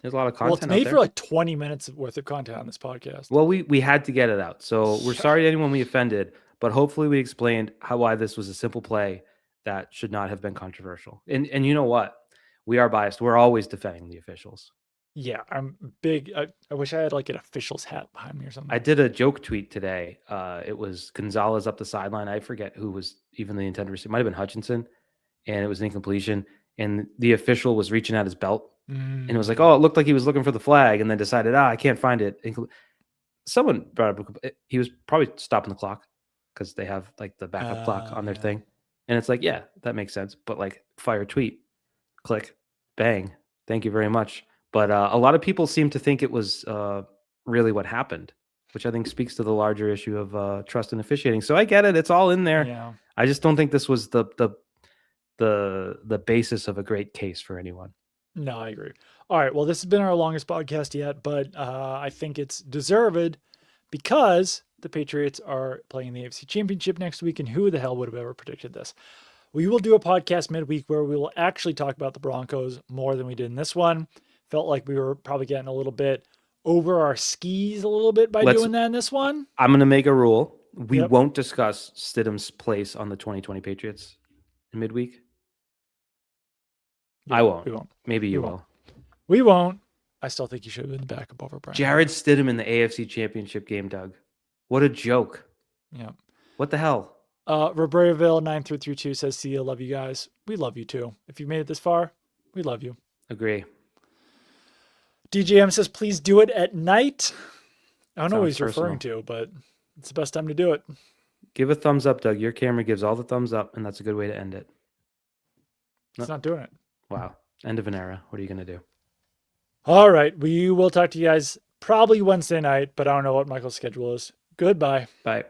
There's a lot of content. Well, it's made for like 20 minutes worth of content on this podcast. Well, we had to get it out. So we're sorry to anyone we offended, but hopefully we explained why this was a simple play that should not have been controversial. And you know what? We are biased. We're always defending the officials. Yeah, I'm big. I wish I had like an official's hat behind me or something. I did a joke tweet today. It was Gonzalez up the sideline. I forget who was even the intended receiver. It might have been Hutchinson, and it was an incompletion. And the official was reaching at his belt, and it was like, oh, it looked like he was looking for the flag, and then decided, I can't find it. Someone brought up, he was probably stopping the clock because they have like the backup clock on their thing. And it's like, yeah, that makes sense. But like, fire tweet, click, bang. Thank you very much. But a lot of people seem to think it was really what happened, which I think speaks to the larger issue of trust and officiating. So I get it; it's all in there. Yeah. I just don't think this was the basis of a great case for anyone. No, I agree. All right, well, this has been our longest podcast yet, but I think it's deserved because the Patriots are playing the AFC Championship next week, and who the hell would have ever predicted this? We will do a podcast midweek where we will actually talk about the Broncos more than we did in this one. Felt like we were probably getting a little bit over our skis a little bit by doing that in this one. I'm going to make a rule. we won't discuss Stidham's place on the 2020 Patriots in midweek. Yeah, I won't. We won't. Maybe you will. We won't. I still think you should have been the backup over Brian. Jared Stidham in the AFC Championship game, Doug. What a joke. Yeah. What the hell? Robertville 9332 says, see you, love you guys. We love you too. If you made it this far, we love you. Agree. DJM says, please do it at night. I don't know what he's personal. referring to, but it's the best time to do it. Give a thumbs up, Doug. Your camera gives all the thumbs up, and that's a good way to end it. It's not doing it. Wow. End of an era. What are you going to do? All right. We will talk to you guys probably Wednesday night, but I don't know what Michael's schedule is. Goodbye. Bye.